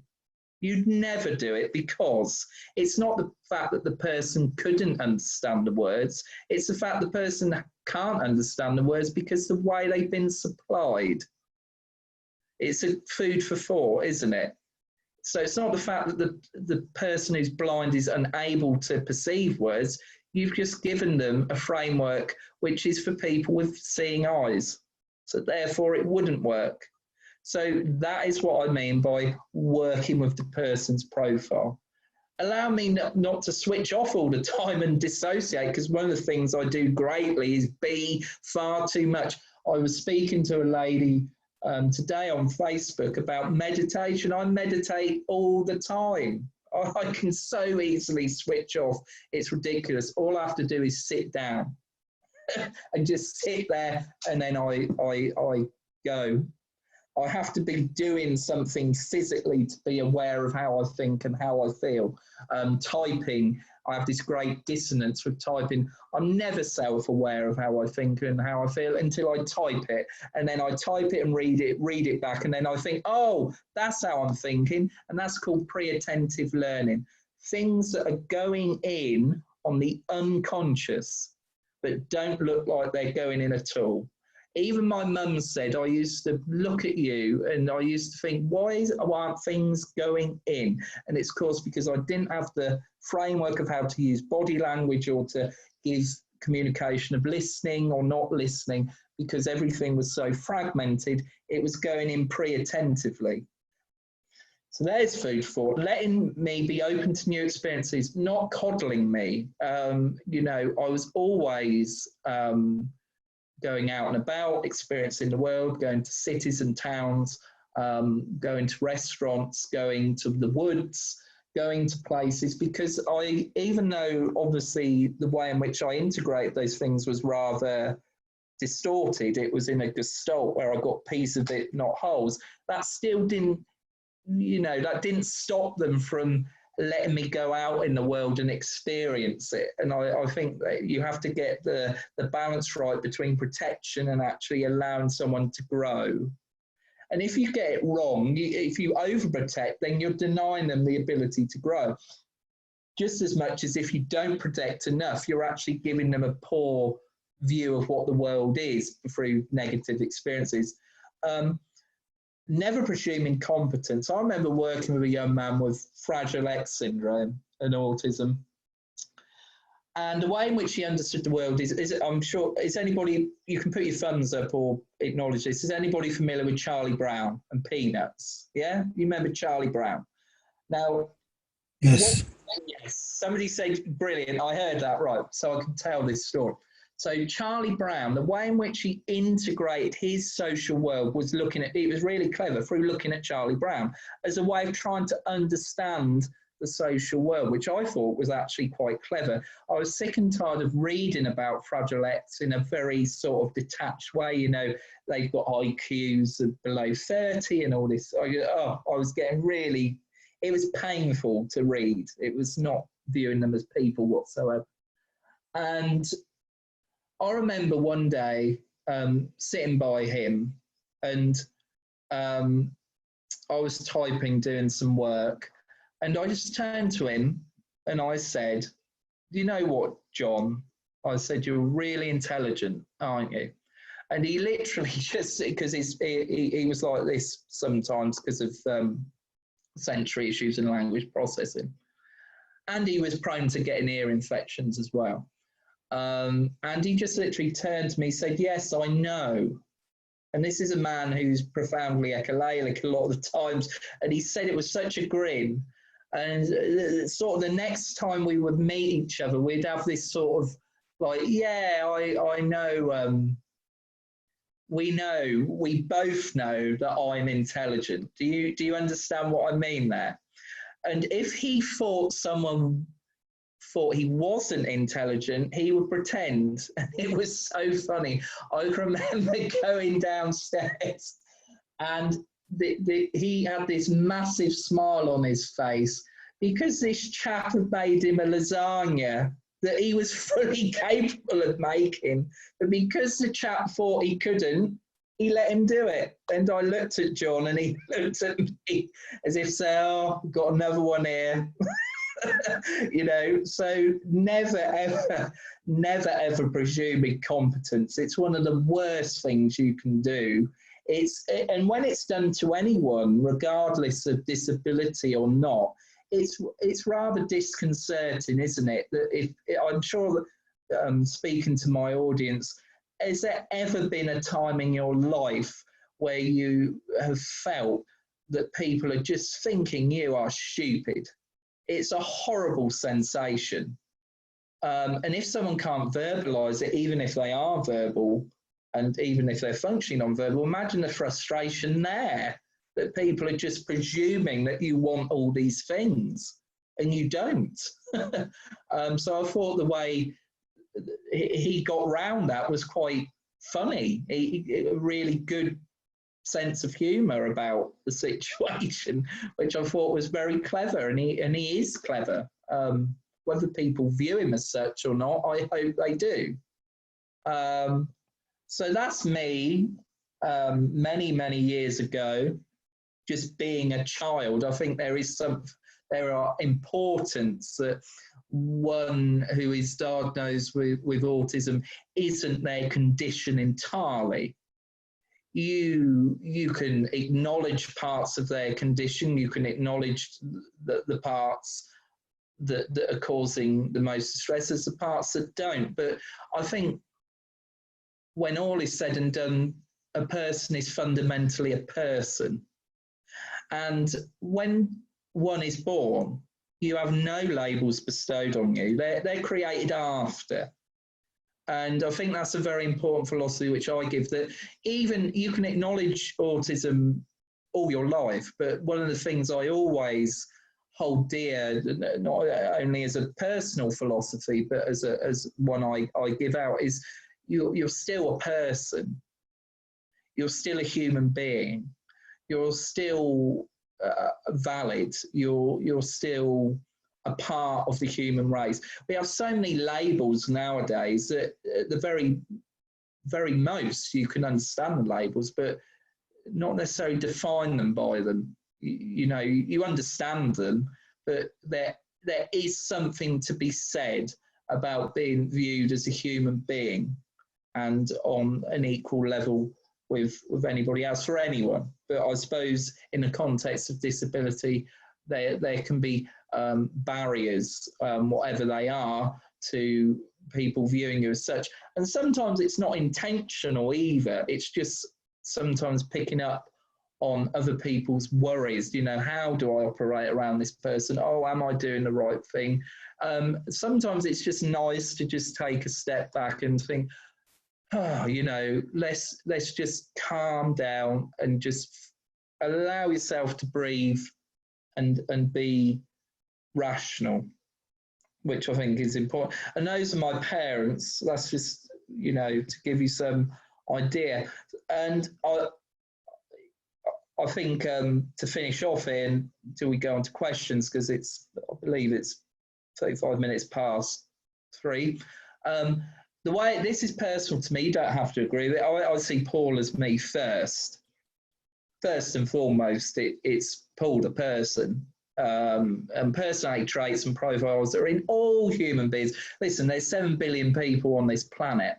You'd never do it, because it's not the fact that the person couldn't understand the words, it's the fact the person can't understand the words because the way they've been supplied. It's a food for thought, isn't it? So it's not the fact that the person who's blind is unable to perceive words. You've just given them a framework which is for people with seeing eyes. So therefore it wouldn't work. So that is what I mean by working with the person's profile. Allow me not to switch off all the time and dissociate, because one of the things I do greatly is be far too much. I was speaking to a lady today on Facebook about meditation. I meditate all the time. I can so easily switch off. It's ridiculous. All I have to do is sit down and just sit there, and then I go. I have to be doing something physically to be aware of how I think and how I feel. Typing, I have this great dissonance with typing. I'm never self-aware of how I think and how I feel until I type it. And then I type it and read it back. And then I think, oh, that's how I'm thinking. And that's called pre-attentive learning. Things that are going in on the unconscious, but don't look like they're going in at all. Even my mum said, I used to look at you and I used to think, why aren't things going in? And it's, of course, because I didn't have the framework of how to use body language or to give communication of listening or not listening, because everything was so fragmented, it was going in pre-attentively. So there's food for letting me be open to new experiences, not coddling me. You know, I was always going out and about, experiencing the world, going to cities and towns, going to restaurants, going to the woods, going to places, because even though obviously the way in which I integrate those things was rather distorted, it was in a gestalt where I got pieces of it, not wholes, that still didn't, you know, that didn't stop them from letting me go out in the world and experience it. And I think that you have to get the balance right between protection and actually allowing someone to grow. And if you get it wrong, if you overprotect, then you're denying them the ability to grow. Just as much as if you don't protect enough, you're actually giving them a poor view of what the world is through negative experiences. Never presuming competence. I remember working with a young man with Fragile X syndrome and autism. And the way in which he understood the world is I'm sure, is anybody, you can put your thumbs up or acknowledge this, is anybody familiar with Charlie Brown and Peanuts? Yeah? You remember Charlie Brown? Now, yes. Yes, somebody said, brilliant, I heard that, right, so I can tell this story. So Charlie Brown, the way in which he integrated his social world was looking at, it was really clever through looking at Charlie Brown as a way of trying to understand the social world, which I thought was actually quite clever. I was sick and tired of reading about Fragile X in a very sort of detached way. You know, they've got IQs of below 30 and all this. I was getting really, it was painful to read. It was not viewing them as people whatsoever. And I remember one day sitting by him and I was typing, doing some work, and I just turned to him and I said, do you know what, John? I said, you're really intelligent, aren't you? And he literally just, because he was like this sometimes because of sensory issues and language processing. And he was prone to getting ear infections as well. And he just literally turned to me, said, yes, I know. And this is a man who's profoundly echolalic a lot of the times. And he said it with such a grin. And sort of the next time we would meet each other, we'd have this sort of like, yeah, I know, we both know that I'm intelligent. Do you understand what I mean there? And if he thought someone thought he wasn't intelligent, he would pretend. And it was so funny. I remember going downstairs and he had this massive smile on his face because this chap had made him a lasagna that he was fully capable of making. But because the chap thought he couldn't, he let him do it. And I looked at John and he looked at me as if, say, oh, got another one here. You know, so never ever presume incompetence. It's one of the worst things you can do. And when it's done to anyone, regardless of disability or not, it's rather disconcerting, isn't it? That if I'm sure that speaking to my audience, has there ever been a time in your life where you have felt that people are just thinking you are stupid? It's a horrible sensation. And if someone can't verbalize it, even if they are verbal, and even if they're functioning non-verbal, imagine the frustration there, that people are just presuming that you want all these things and you don't. So I thought the way he got round that was quite funny. A really good sense of humour about the situation, which I thought was very clever, and he is clever. Whether people view him as such or not, I hope they do. So that's me many years ago, just being a child. I think there are importance that one who is diagnosed with autism isn't their condition entirely. You can acknowledge parts of their condition, you can acknowledge the parts that are causing the most stress, there's the parts that don't. But I think when all is said and done, a person is fundamentally a person. And when one is born, you have no labels bestowed on you. They're created after. And I think that's a very important philosophy which I give, that even you can acknowledge autism all your life, but one of the things I always hold dear, not only as a personal philosophy, but as one I give out, is you're still a person. You're still a human being. You're still valid. You're still a part of the human race. We have so many labels nowadays that at the very most you can understand the labels, but not necessarily define them by them. You know, you understand them, but there is something to be said about being viewed as a human being and on an equal level with anybody else, for anyone. But I suppose in the context of disability, there can be barriers, whatever they are, to people viewing you as such. And sometimes it's not intentional either. It's just sometimes picking up on other people's worries. You know, how do I operate around this person? Oh, am I doing the right thing? Sometimes it's just nice to just take a step back and think, oh, you know, let's just calm down and just allow yourself to breathe and be rational, which I think is important. And those are my parents. That's just, you know, to give you some idea. And I think to finish off here, until we go on to questions, because I believe it's 35 minutes past 3. The way this is personal to me, you don't have to agree with it. I see Paul as me first. First and foremost, it's Paul the person, and personality traits and profiles that are in all human beings. Listen, there's 7 billion people on this planet.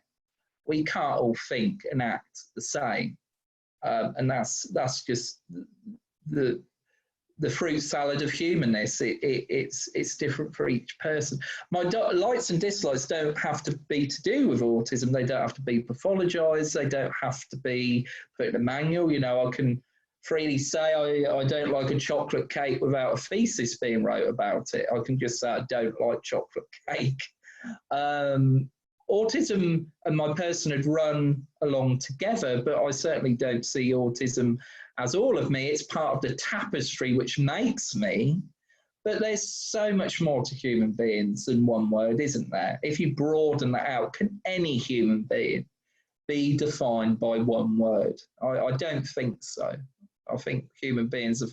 We can't all think and act the same, and that's just the the fruit salad of humanness. It's different for each person. My likes and dislikes don't have to be to do with autism. They don't have to be pathologized. They don't have to be put in a manual. You know, I can freely say I don't like a chocolate cake without a thesis being wrote about it. I can just say I don't like chocolate cake. Autism and my person had run along together, but I certainly don't see autism as all of me. It's part of the tapestry which makes me, but there's so much more to human beings than one word, isn't there? If you broaden that out, can any human being be defined by one word? I don't think so. I think human beings,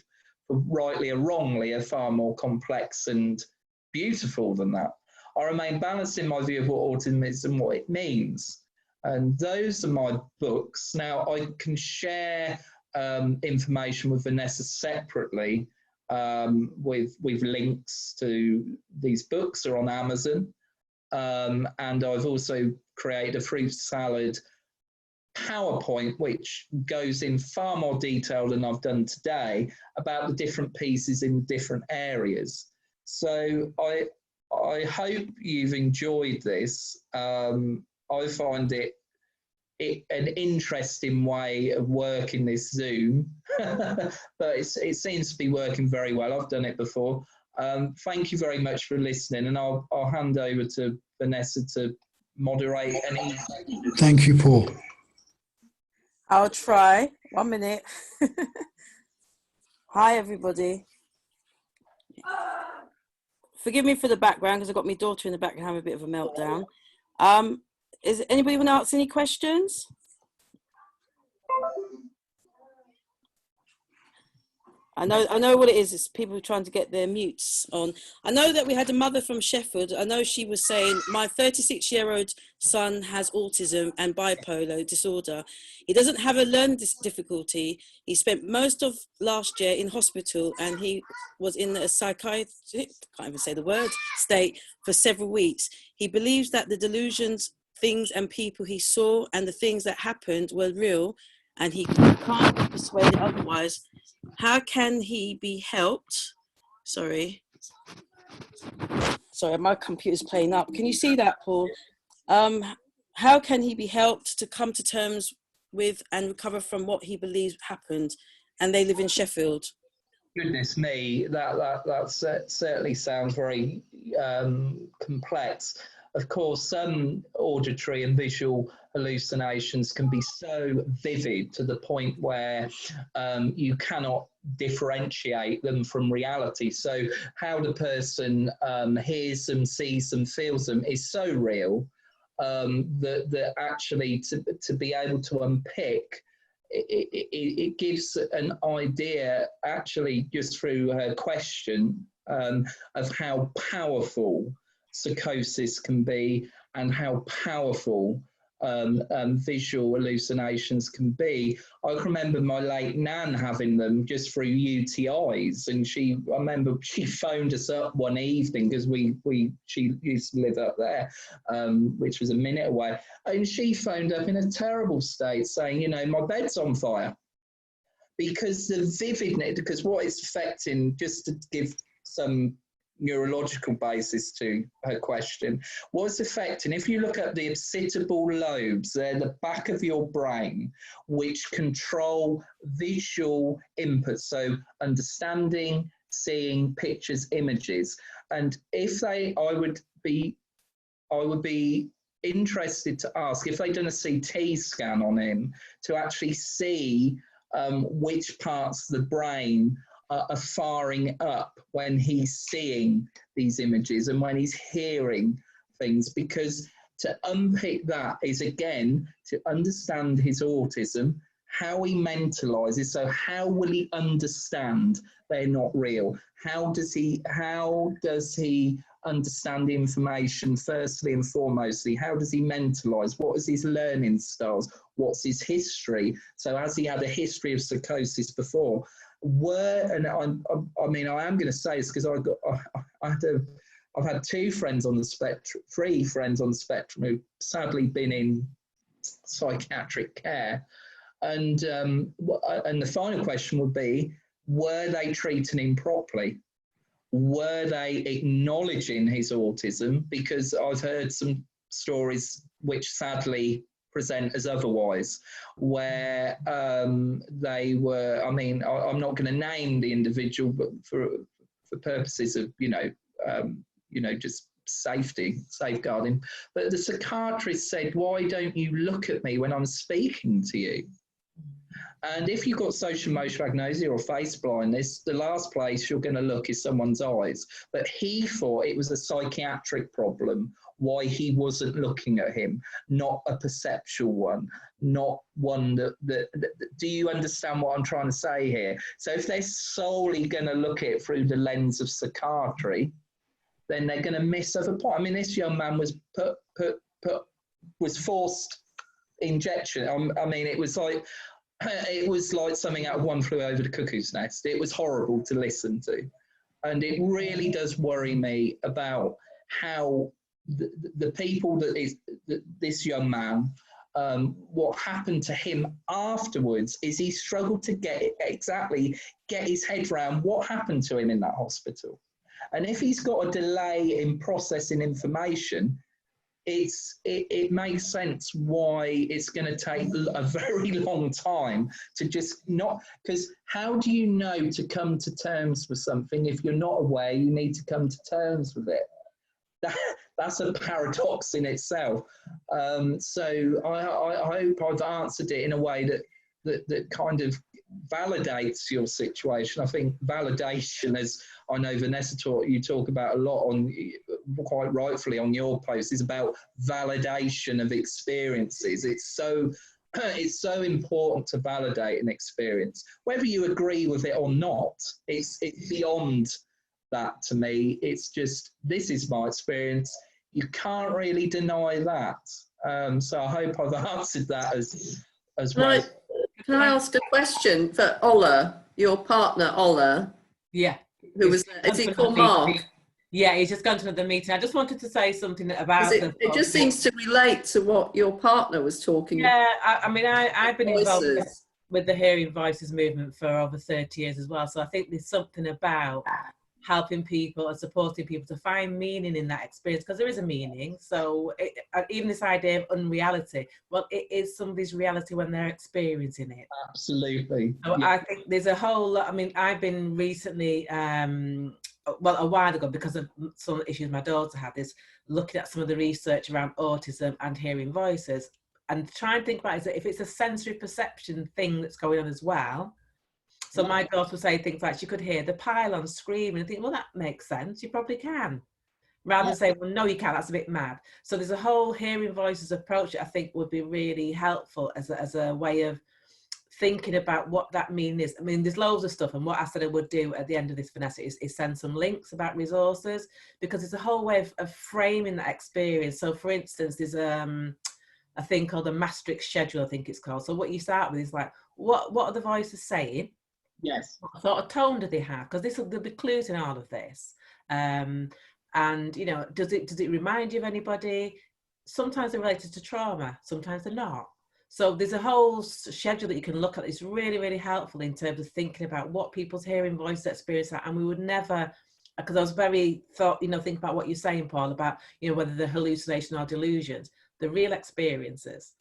rightly or wrongly, are far more complex and beautiful than that. I remain balanced in my view of what autism is and what it means. And those are my books. Now, I can share information with Vanessa separately with links to these books are on Amazon. And I've also created a fruit salad PowerPoint, which goes in far more detail than I've done today about the different pieces in different areas. So I hope you've enjoyed this. I find it an interesting way of working this Zoom, but it seems to be working very well. I've done it before. Thank you very much for listening, and I'll hand over to Vanessa to moderate any. Thank you, Paul. I'll try. 1 minute. Hi, everybody. Forgive me for the background because I've got my daughter in the background having a bit of a meltdown. Is anybody want to ask any questions? I know what it is. It's people trying to get their mutes on. I know that we had a mother from Sheffield. I know she was saying, my 36-year-old son has autism and bipolar disorder. He doesn't have a learning difficulty. He spent most of last year in hospital and he was in a psychiatric, can't even say the word, state for several weeks. He believes that the delusions, things and people he saw and the things that happened were real and he can't be persuaded otherwise. How can he be helped? Sorry, my computer's playing up. Can you see that, Paul? How can he be helped to come to terms with and recover from what he believes happened? And they live in Sheffield. Goodness me, that certainly sounds very complex. Of course, some auditory and visual hallucinations can be so vivid to the point where you cannot differentiate them from reality. So how the person hears them, sees them, feels them is so real that actually to be able to unpick, it gives an idea, actually, just through her question, of how powerful psychosis can be and how powerful visual hallucinations can be. I can remember my late nan having them just through UTIs, and I remember she phoned us up one evening because she used to live up there, which was a minute away, and she phoned up in a terrible state saying, you know, my bed's on fire, because the vividness, because what it's affecting, just to give some neurological basis to her question, what's affecting, if you look at the occipital lobes, they're the back of your brain which control visual input, so understanding, seeing, pictures, images. And if I would be interested to ask if they'd done a CT scan on him to actually see which parts of the brain are firing up when he's seeing these images and when he's hearing things, because to unpick that is, again, to understand his autism, how he mentalizes. So how will he understand they're not real? How does he understand the information firstly and foremostly? How does he mentalize? What is his learning styles? What's his history? So has he had a history of psychosis before? And I mean, I am going to say this because I've had 2 friends on the spectrum, 3 friends on the spectrum who've sadly been in psychiatric care. And the final question would be, were they treating him properly? Were they acknowledging his autism? Because I've heard some stories which sadly present as otherwise, where they were, I mean, I'm not going to name the individual, but for purposes of, just safeguarding. But the psychiatrist said, why don't you look at me when I'm speaking to you? And if you've got social emotional agnosia or face blindness, the last place you're going to look is someone's eyes. But he thought it was a psychiatric problem, why he wasn't looking at him, not a perceptual one, not one that do you understand what I'm trying to say here? So if they're solely going to look at it through the lens of psychiatry, then they're going to miss other points. I mean, this young man was was forced injection. I mean, it was like something out of One Flew Over the Cuckoo's Nest. It was horrible to listen to. And it really does worry me about how the people this young man, what happened to him afterwards is he struggled to get his head around what happened to him in that hospital. And if he's got a delay in processing information, it makes sense why it's going to take a very long time to just not, because how do you know to come to terms with something if you're not aware you need to come to terms with it? That's a paradox in itself. So I hope I've answered it in a way that kind of validates your situation. I think validation, as I know Vanessa you talk about a lot on, quite rightfully on your post, is about validation of experiences. It's so important to validate an experience, whether you agree with it or not. It's beyond that to me. It's just, this is my experience. You can't really deny that. So I hope I've answered that as well. Can I ask a question for Ola, your partner, Ola? Yeah. Who was there? Is he called Mark? Yeah, he's just gone to the meeting. I just wanted to say something about it just seems to relate to what your partner was talking about. Yeah, I mean, I've been involved with the Hearing Voices movement for over 30 years as well. So I think there's something about helping people and supporting people to find meaning in that experience, because there is a meaning. So even this idea of unreality, well, it is somebody's reality when they're experiencing it. Absolutely. So yeah. I think there's a whole lot. I mean, I've been recently, well, a while ago, because of some issues my daughter had, is looking at some of the research around autism and hearing voices, and try and think about, is that if it's a sensory perception thing that's going on as well. So my daughter would say things like she could hear the pylon screaming and think, well, that makes sense, you probably can. Rather than say, well, no, you can't, that's a bit mad. So there's a whole hearing voices approach that I think would be really helpful as a way of thinking about what that meaning is. I mean, there's loads of stuff, and what I said I would do at the end of this, Vanessa, is send some links about resources, because it's a whole way of framing that experience. So for instance, there's a thing called a Maastricht schedule, I think it's called. So what you start with is like, what are the voices saying? Yes. What sort of tone do they have? Because there'll be clues in all of this. And you know, does it remind you of anybody? Sometimes they're related to trauma, sometimes they're not. So there's a whole schedule that you can look at. It's really, really helpful in terms of thinking about what people's hearing voices experience are. And we would never, because I was very think about what you're saying, Paul, about, whether they're hallucination or delusions, the real experiences.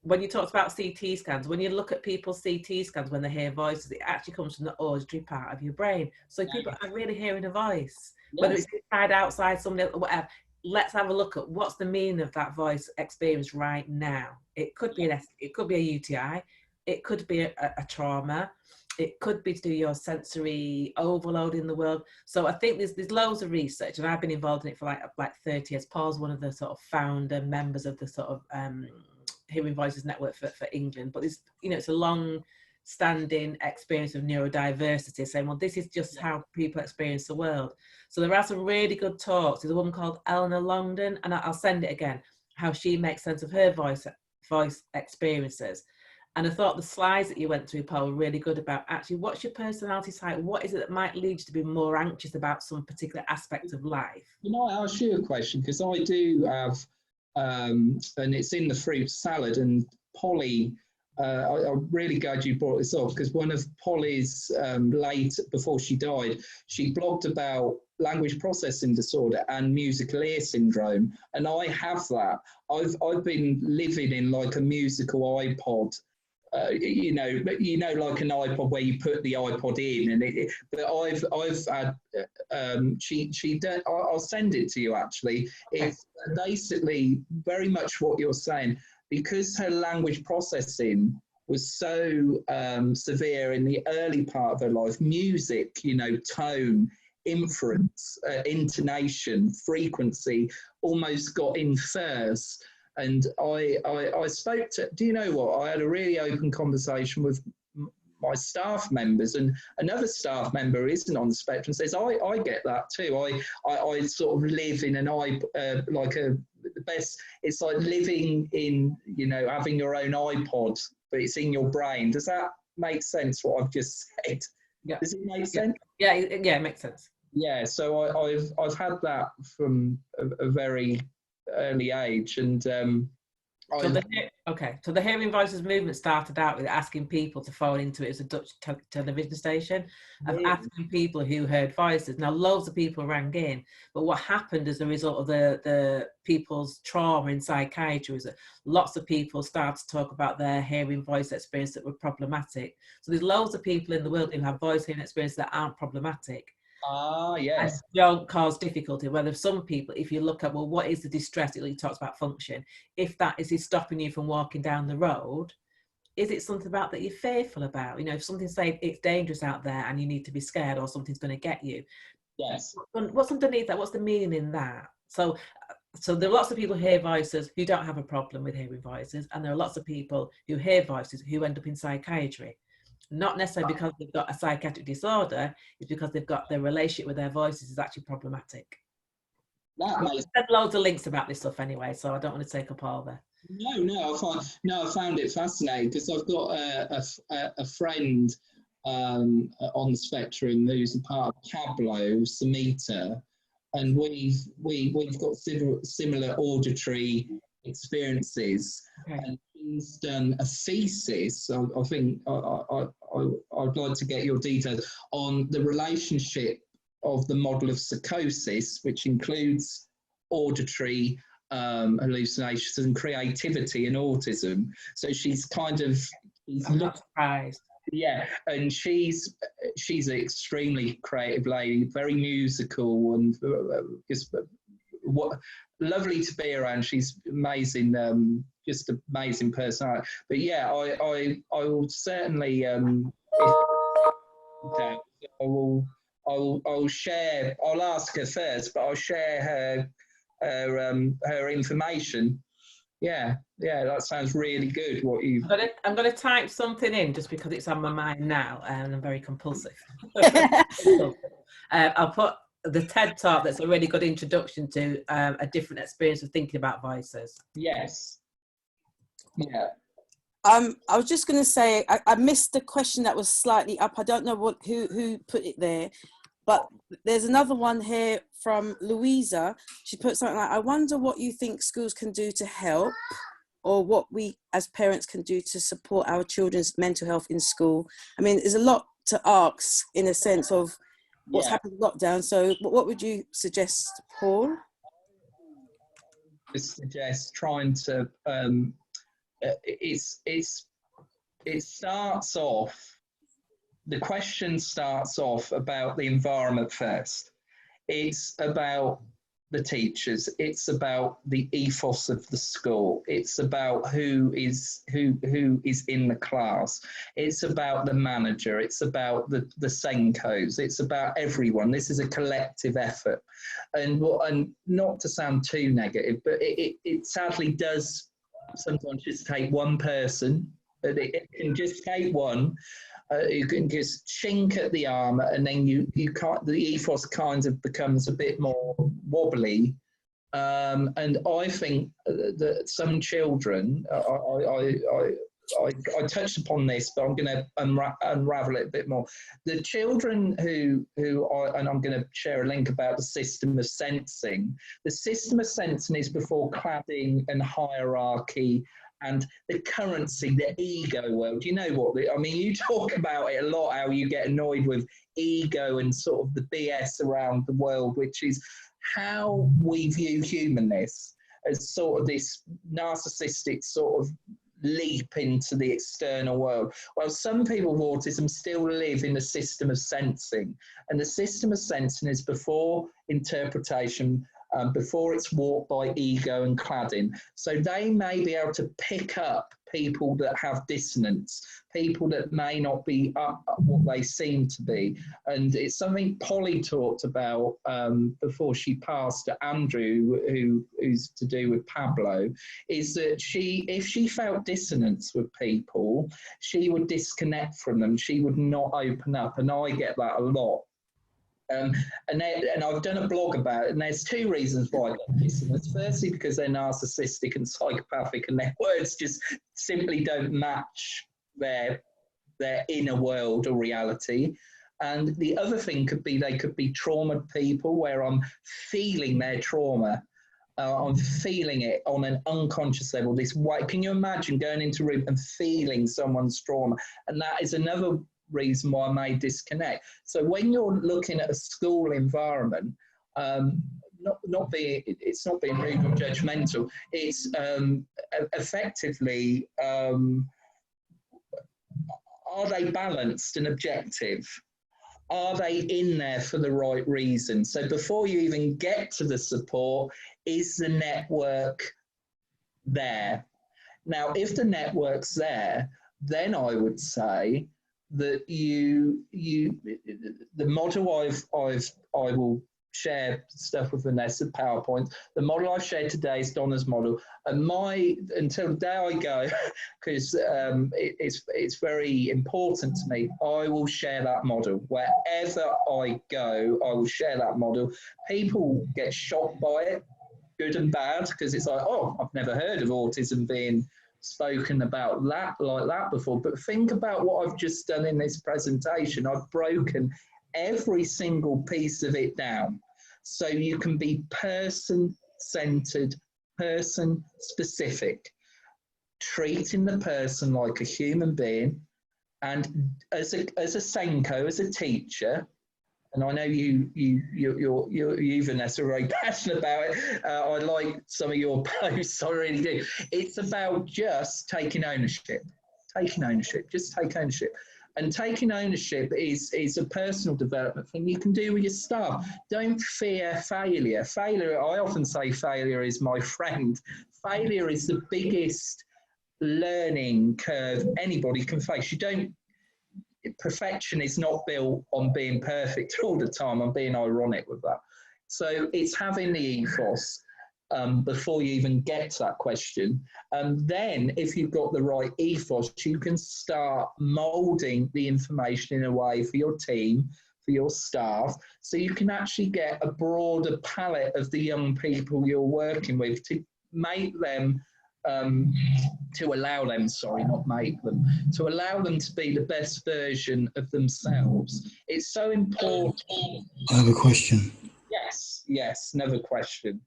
When you talked about CT scans, when you look at people's CT scans, when they hear voices, it actually comes from the auditory part of your brain. So people are really hearing a voice, whether it's inside, outside, somebody, whatever. Let's have a look at what's the meaning of that voice experience right now. It could be a UTI, it could be a trauma, it could be to do your sensory overload in the world. So I think there's loads of research, and I've been involved in it for like 30 years. Paul's one of the sort of founder members of the sort of Hearing Voices Network for England, but it's a long standing experience of neurodiversity, saying, well, this is just how people experience the world. So there are some really good talks. There's a woman called Eleanor Longden, and I'll send it again, how she makes sense of her voice experiences. And I thought the slides that you went through, Paul, were really good about actually what's your personality type, what is it that might lead you to be more anxious about some particular aspect of life. I'll ask you a question, because I do have and it's in the fruit salad, and Polly I'm really glad you brought this up, because one of Polly's before she died, she blogged about language processing disorder and musical ear syndrome, and I have that. I've been living in like a musical iPod. You know, like an iPod where you put the iPod in, and but I've had. I'll send it to you. Actually, it's basically very much what you're saying, because her language processing was so severe in the early part of her life. Music, you know, tone, inference, intonation, frequency, almost got in first. And I spoke to, do you know what? I had a really open conversation with my staff members, and another staff member who isn't on the spectrum says, I get that too. I sort of live in an the best, it's like living in, you know, having your own iPod, but it's in your brain. Does that make sense, what I've just said? Yeah. Does it make sense? Yeah, it makes sense. Yeah, so I've had that from a very early age, and so the Hearing Voices movement started out with asking people to phone into it as a Dutch television station, of asking people who heard voices. Now, loads of people rang in, but what happened as a result of the people's trauma in psychiatry is that lots of people started to talk about their hearing voice experience that were problematic. So there's loads of people in the world who have voice hearing experiences that aren't problematic. Yes. And don't cause difficulty. Whether some people, if you look at, well, what is the distress? It talks about function. If that is stopping you from walking down the road, is it something about that you're fearful about? You know, if something's saying it's dangerous out there and you need to be scared, or something's going to get you. Yes. What's underneath that? What's the meaning in that? So there are lots of people who hear voices who don't have a problem with hearing voices, and there are lots of people who hear voices who end up in psychiatry. Not necessarily because they've got a psychiatric disorder, it's because they've got their relationship with their voices is actually problematic. I've said loads of links about this stuff anyway, so I don't want to take up all there. No, I found it fascinating, because I've got a friend on the spectrum who's a part of Pablo, Samita, and we've got similar auditory experiences. Okay. And he's done a thesis. I think I'd like to get your details on the relationship of the model of psychosis, which includes auditory hallucinations and creativity in autism. So she's kind of, I'm not surprised. Yeah, and she's an extremely creative lady, very musical, and just lovely to be around. She's amazing, just amazing personality. But yeah, I will certainly I'll share. I'll ask her first, but I'll share her information. Yeah, that sounds really good. What you? I'm going to type something in just because it's on my mind now, and I'm very compulsive. I'll put the TED Talk. That's a really good introduction to a different experience of thinking about voices. Yes. Yeah. I was just going to say I missed the question that was slightly up. I don't know who put it there, but there's another one here from Louisa. She put something like, I wonder what you think schools can do to help, or what we as parents can do to support our children's mental health in school. I mean, there's a lot to ask in a sense of what's happened in lockdown. So what would you suggest, Paul? I suggest trying to, it starts off, the question starts off about the environment first. It's about the teachers. It's about the ethos of the school. It's about who is in the class. It's about the manager. It's about the Senkos. It's about everyone. This is a collective effort. And not to sound too negative, but it sadly does sometimes just take one person. It can just take one. You can just chink at the arm, and then you can't. The ethos kind of becomes a bit more wobbly. And I think that some children, I touched upon this, but I'm going to unravel it a bit more. The children and I'm going to share a link about the system of sensing. The system of sensing is before cladding and hierarchy and the currency, the ego world. You know what? I mean, you talk about it a lot, how you get annoyed with ego and sort of the BS around the world, which is how we view humanness as sort of this narcissistic sort of leap into the external world. Well, some people with autism still live in a system of sensing, and the system of sensing is before interpretation, before it's warped by ego and cladding. So they may be able to pick up people that have dissonance, people that may not be what they seem to be. And it's something Polly talked about before she passed to Andrew, who's to do with Pablo, is that if she felt dissonance with people, she would disconnect from them. She would not open up. And I get that a lot. And I've done a blog about it, and there's two reasons why I get dissonance. Firstly, because they're narcissistic and psychopathic, and their words just simply don't match their inner world or reality. And the other thing could be they could be traumatized people, where I'm feeling their trauma. I'm feeling it on an unconscious level. This way, can you imagine going into a room and feeling someone's trauma? And that is another reason why I may disconnect. So when you're looking at a school environment, it's not being rude or judgmental, it's effectively, are they balanced and objective? Are they in there for the right reason? So before you even get to the support, is the network there? Now, if the network's there, then I would say that the model I will share stuff with Vanessa, PowerPoint. The model I've shared today is Donna's model, and until the day I go, because it's very important to me, I will share that model. Wherever I go, I will share that model. People get shocked by it, good and bad, because it's like, oh, I've never heard of autism being spoken about like that before. But think about what I've just done in this presentation. I've broken every single piece of it down, so you can be person-centered, person-specific, treating the person like a human being. And as a Senko, as a teacher, and I know you Vanessa, are very passionate about it. I like some of your posts, I really do. It's about just taking ownership. Just take ownership. And taking ownership is a personal development thing you can do with your staff. Don't fear failure. Failure, I often say failure is my friend. Failure is the biggest learning curve anybody can face. Perfection is not built on being perfect all the time. I'm being ironic with that. So it's having the ethos before you even get to that question. And then if you've got the right ethos, you can start moulding the information in a way for your team, for your staff, so you can actually get a broader palette of the young people you're working with to make them to allow them to be the best version of themselves. It's so important. I have a question. Yes, another question.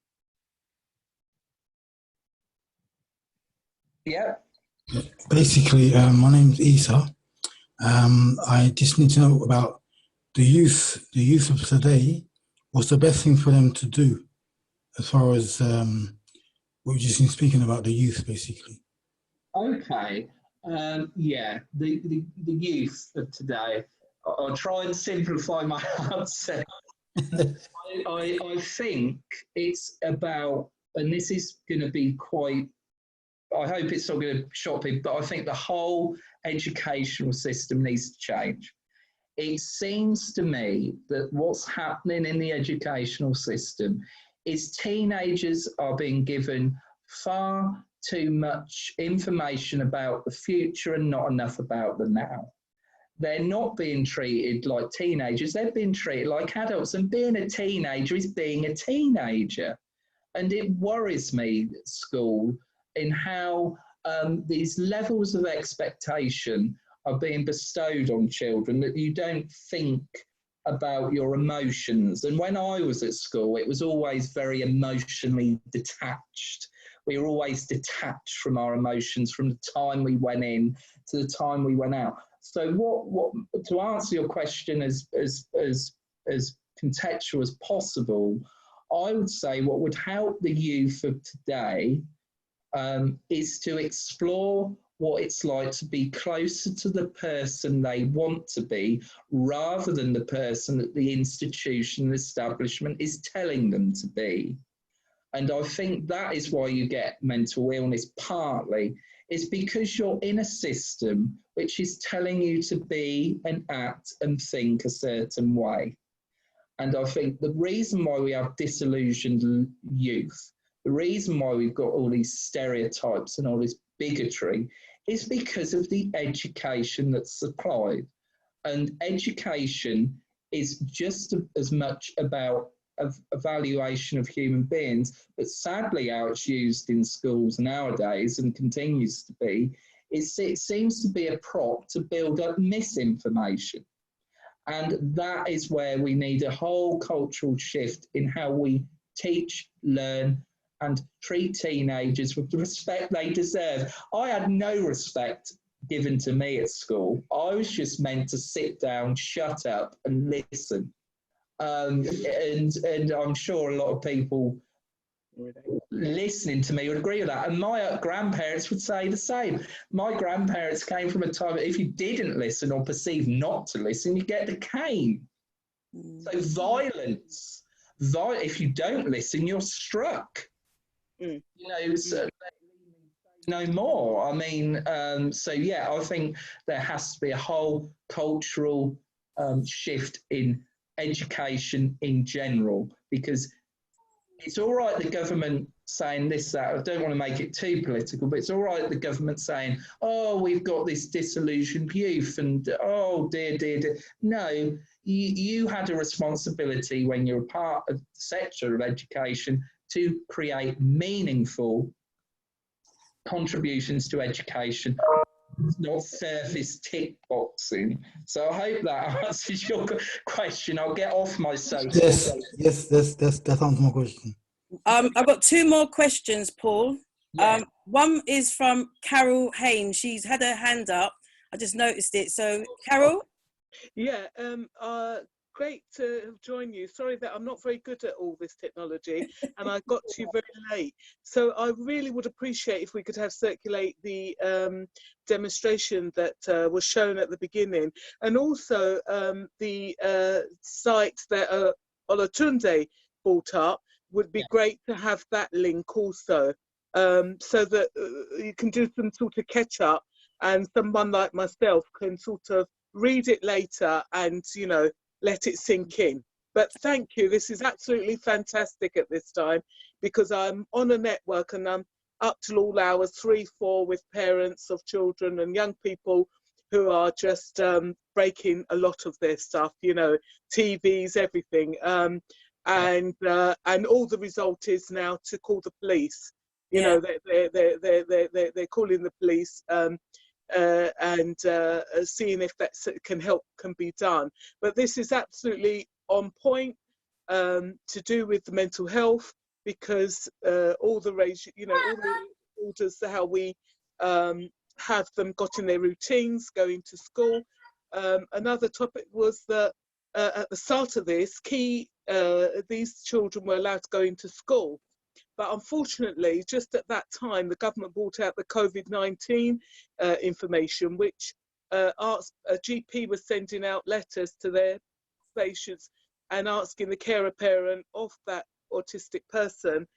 Yeah. Basically, my name's Isa. I just need to know about the youth of today. What's the best thing for them to do, as far as what we've just been speaking about, the youth, basically? Okay. Yeah, the youth of today. I'll try and simplify my answer. I think it's about, and this is going to be quite, I hope it's not going to shock people, but I think the whole educational system needs to change. It seems to me that what's happening in the educational system is teenagers are being given far too much information about the future and not enough about the now. They're not being treated like teenagers, they're being treated like adults, and being a teenager is being a teenager. And it worries me at school in how these levels of expectation are being bestowed on children, that you don't think about your emotions. And when I was at school, it was always very emotionally detached. we were always detached from our emotions from the time we went in to the time we went out. So what to answer your question as contextual as possible, I would say what would help the youth of today is to explore what it's like to be closer to the person they want to be rather than the person that the institution, the establishment is telling them to be. And I think that is why you get mental illness partly. It's because you're in a system which is telling you to be and act and think a certain way. And I think the reason why we have disillusioned youth, the reason why we've got all these stereotypes and all this bigotry is because of the education that's supplied. And education is just as much about evaluation of human beings, but sadly how it's used in schools nowadays and continues to be, it seems to be a prop to build up misinformation. And that is where we need a whole cultural shift in how we teach, learn, and treat teenagers with the respect they deserve. I had no respect given to me at school. I was just meant to sit down, shut up, and listen. And I'm sure a lot of people listening to me would agree with that. And my grandparents would say the same. My grandparents came from a time that if you didn't listen or perceive not to listen, you get the cane. So violence, if you don't listen, you're struck. You know, so no more. I mean, so yeah, I think there has to be a whole cultural shift in education in general, because it's all right the government saying this, that, I don't want to make it too political, but it's all right the government saying, oh, we've got this disillusioned youth and oh dear, dear, dear. No, you had a responsibility when you're a part of the sector of education to create meaningful contributions to education, not surface tick boxing. So I hope that answers your question. I'll get off my soapbox. Yes, that answers my question. I've got two more questions, Paul. Yeah. One is from Carol Haynes. She's had her hand up. I just noticed it. So, Carol? Yeah, great to have joined you. Sorry that I'm not very good at all this technology and I got to you very late. So I really would appreciate if we could have circulate the demonstration that was shown at the beginning, and also the site that Olatunde brought up. Would be great to have that link also, so that you can do some sort of catch up and someone like myself can sort of read it later and, you know, let it sink in. But thank you. This is absolutely fantastic at this time, because I'm on a network and I'm up till all hours, 3, 4, with parents of children and young people who are just breaking a lot of their stuff, you know, TVs, everything. And all the result is now to call the police. You know, they're calling the police and seeing if that can be done. But this is absolutely on point to do with the mental health, because all the orders, how we have them got in their routines, going to school. Another topic was that at the start of this, these children were allowed to go into school. But unfortunately, just at that time, the government brought out the COVID-19 information, which a GP was sending out letters to their patients and asking the carer parent of that autistic person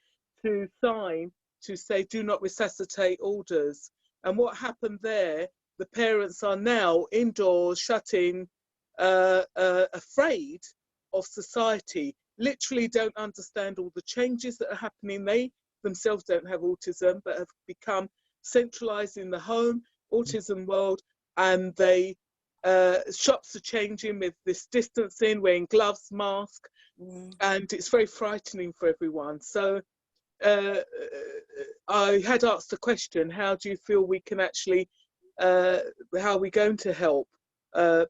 to sign to say, do not resuscitate orders. And what happened there, the parents are now indoors, shut in, afraid of society, literally don't understand all the changes that are happening. They themselves don't have autism, but have become centralized in the home, autism world, and they shops are changing with this distancing, wearing gloves, mask, and it's very frightening for everyone. So I had asked a question, how do you feel we can actually, how are we going to help the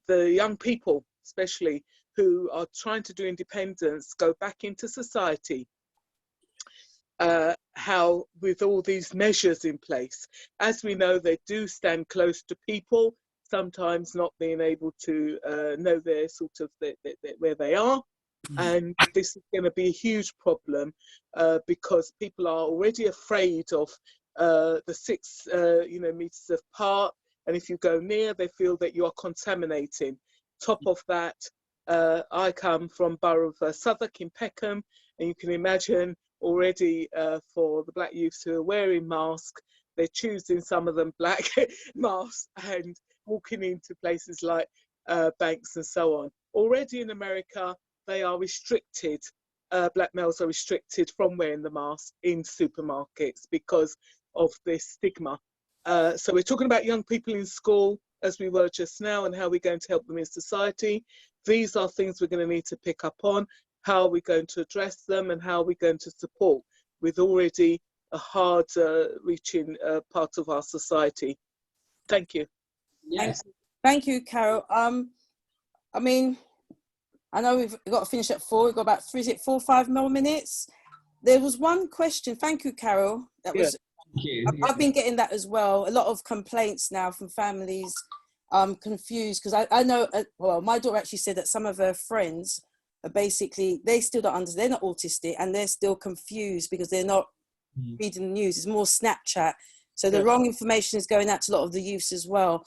young people, especially, who are trying to do independence, go back into society? how with all these measures in place, as we know, they do stand close to people, sometimes not being able to know their sort of where they are. And this is going to be a huge problem because people are already afraid of the 6 meters apart, and if you go near, they feel that you are contaminating. Top of that, I come from Borough of Southwark in Peckham, and you can imagine already for the black youths who are wearing masks, they're choosing some of them black masks and walking into places like banks and so on. Already in America, they are restricted, black males are restricted from wearing the mask in supermarkets because of this stigma. So we're talking about young people in school, as we were just now, and how we're going to help them in society. These are things we're going to need to pick up on, how we're going to address them and how we're going to support with already a hard reaching part of our society. Thank you. Yes. Thank you, Carol. I mean, I know we've got to finish at 4. We've got about 4 or 5 more minutes. There was one question. Thank you, Carol. That was. Thank you. I've been getting that as well. A lot of complaints now from families, confused because I know. Well, my daughter actually said that some of her friends are basically they still don't understand. They're not autistic and they're still confused because they're not reading the news. It's more Snapchat, so the wrong information is going out to a lot of the youths as well.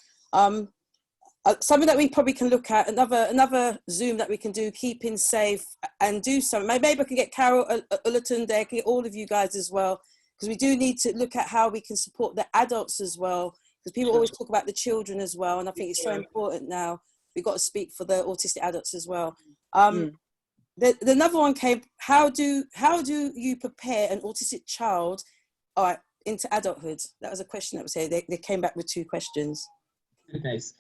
Something that we probably can look at, another Zoom that we can do, keeping safe and do something. Maybe I can get Carol Ullerton there, get all of you guys as well, because we do need to look at how we can support the adults as well, because people always talk about the children as well, and I think it's so important now. We've got to speak for the autistic adults as well. Another one came, how do you prepare an autistic child into adulthood? That was a question that was here. They came back with 2 questions. Goodness.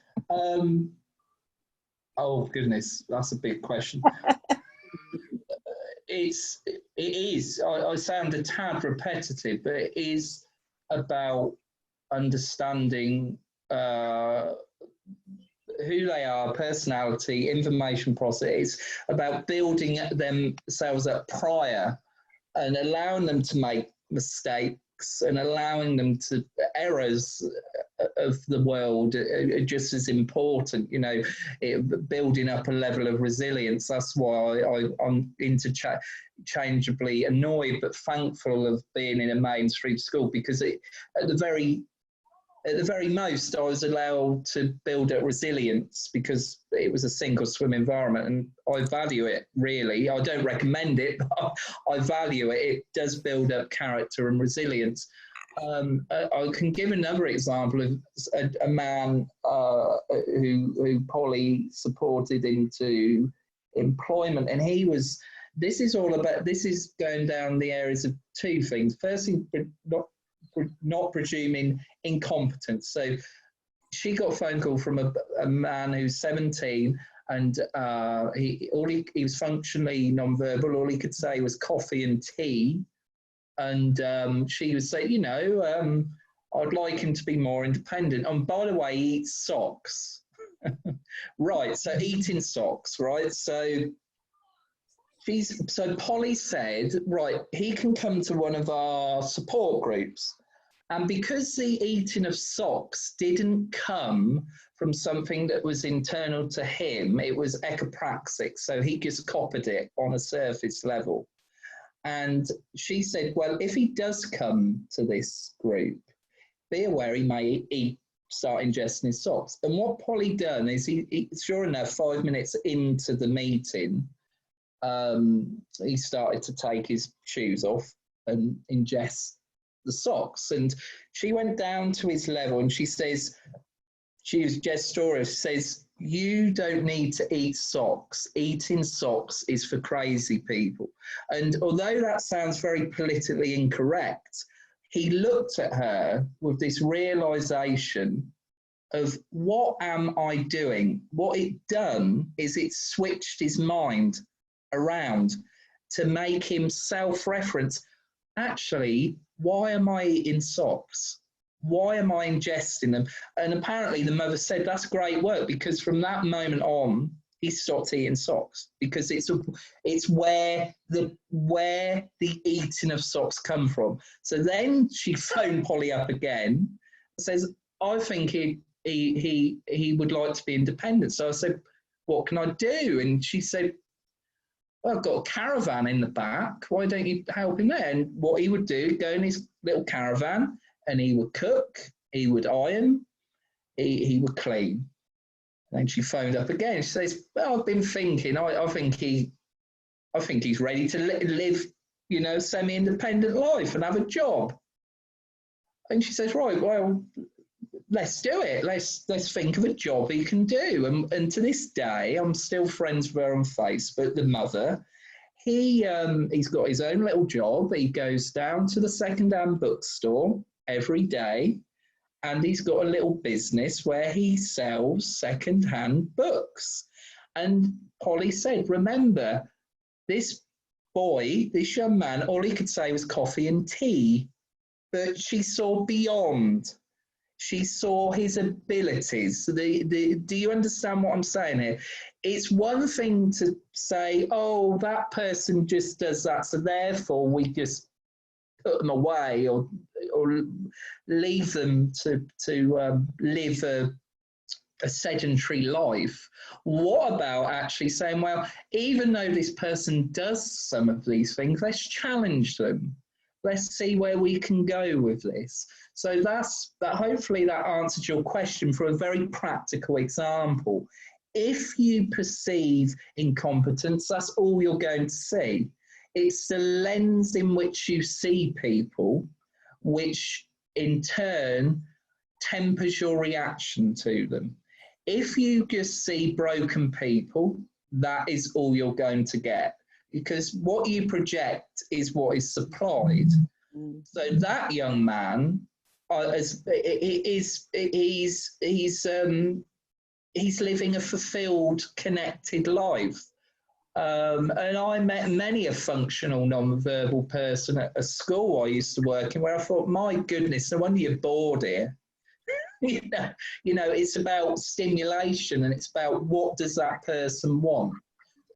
Oh goodness, that's a big question. It is. I sound a tad repetitive, but it is about understanding who they are, personality, information process, about building themselves up prior and allowing them to make mistakes and allowing them to errors of the world are just as important, building up a level of resilience. That's why I'm interchangeably annoyed but thankful of being in a mainstream school, because at the very most I was allowed to build up resilience because it was a sink or swim environment, and I value it really. I don't recommend it, but I value it. It does build up character and resilience. I can give another example of a man who Polly supported into employment, and this is going down the areas of 2 things. Firstly, not presuming incompetence. So she got a phone call from a man who's 17, and he was functionally non-verbal. All he could say was coffee and tea. And she would say, I'd like him to be more independent. And by the way, he eats socks. Right, so eating socks, right? So Polly said, right, he can come to one of our support groups. And because the eating of socks didn't come from something that was internal to him, it was ecopraxic. So he just copied it on a surface level. And she said, well, if he does come to this group, be aware he may start ingesting his socks. And what Polly done is, he sure enough, 5 minutes into the meeting, he started to take his shoes off and ingest the socks. And she went down to his level and she says, she was gestorial, she says, you don't need to eat socks. Eating socks is for crazy people. And although that sounds very politically incorrect, he looked at her with this realization of, what am I doing? What it done is it switched his mind around to make him self-reference. Actually, why am I eating socks? Why am I ingesting them? And apparently the mother said, that's great work, because from that moment on, he stopped eating socks, because it's where the eating of socks come from. So then she phoned Polly up again, says, I think he would like to be independent. So I said, what can I do? And she said, well, I've got a caravan in the back. Why don't you help him there? And what he would do, go in his little caravan, and he would cook, he would iron, he would clean. And then she phoned up again. She says, well, I've been thinking, I think he's ready to live, you know, semi-independent life and have a job. And she says, right, well, let's do it. Let's think of a job he can do. And to this day, I'm still friends with her on Facebook, the mother. He's got his own little job. He goes down to the second-hand bookstore every day, and he's got a little business where he sells second-hand books. And Polly said, remember, this boy, this young man, all he could say was coffee and tea, but she saw beyond. She saw his abilities. So do you understand what I'm saying here? It's one thing to say, oh, that person just does that, so therefore we just put them away or leave them to live a sedentary life. What about actually saying, well, even though this person does some of these things, let's challenge them. Let's see where we can go with this. So hopefully that answered your question for a very practical example. If you perceive incompetence, that's all you're going to see. It's the lens in which you see people, which in turn tempers your reaction to them. If you just see broken people, that is all you're going to get, because what you project is what is supplied. So that young man, he's living a fulfilled, connected life. And I met many a functional non-verbal person at a school I used to work in, where I thought, my goodness, no wonder you're bored here. you know, it's about stimulation, and it's about what does that person want.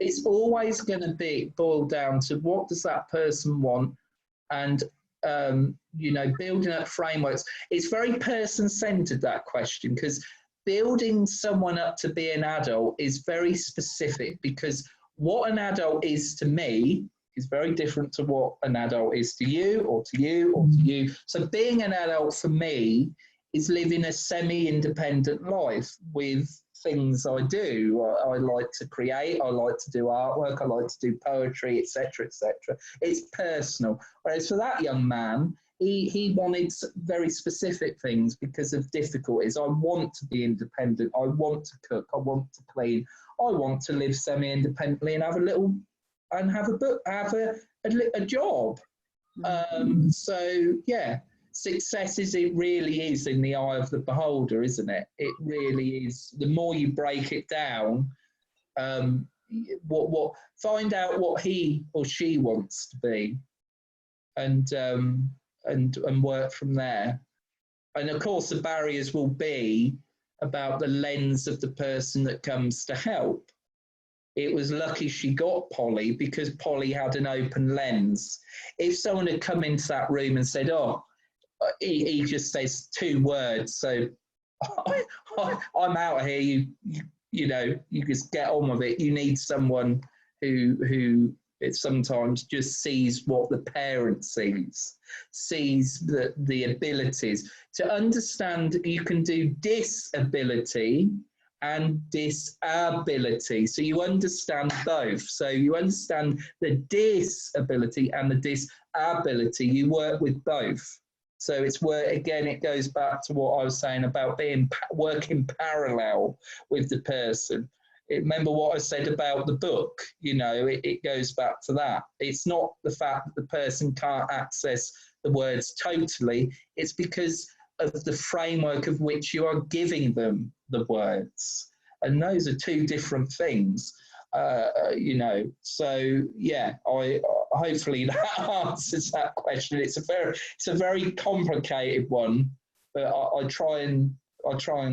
It's always going to be boiled down to what does that person want, and you know, building up frameworks. It's very person-centered, that question, because building someone up to be an adult is very specific, because what an adult is to me is very different to what an adult is to you, or to you, or to you. So being an adult for me is living a semi-independent life with things I do. I like to create, I like to do artwork, I like to do poetry, etc., etc. It's personal. Whereas for that young man, he wanted very specific things because of difficulties. I want to be independent, I want to cook, I want to clean, I want to live semi-independently and have a job. So yeah, success it really is in the eye of the beholder, isn't it? It really is. The more you break it down, find out what he or she wants to be, and work from there. And of course, the barriers will be about the lens of the person that comes to help. It was lucky she got Polly, because Polly had an open lens. If someone had come into that room and said, oh, he just says 2 words, so I'm out of here, you know, you just get on with it. You need someone who it sometimes just sees what the parent sees the abilities. To understand, you can do disability and disability, so you understand both. So you understand the disability and the disability, you work with both. So it's where, again, it goes back to what I was saying about working parallel with the person. Remember what I said about the book, you know, it goes back to that. It's not the fact that the person can't access the words totally, it's because of the framework of which you are giving them the words. And those are 2 different things, you know. So yeah, hopefully that answers that question. It's a very complicated one, but I try and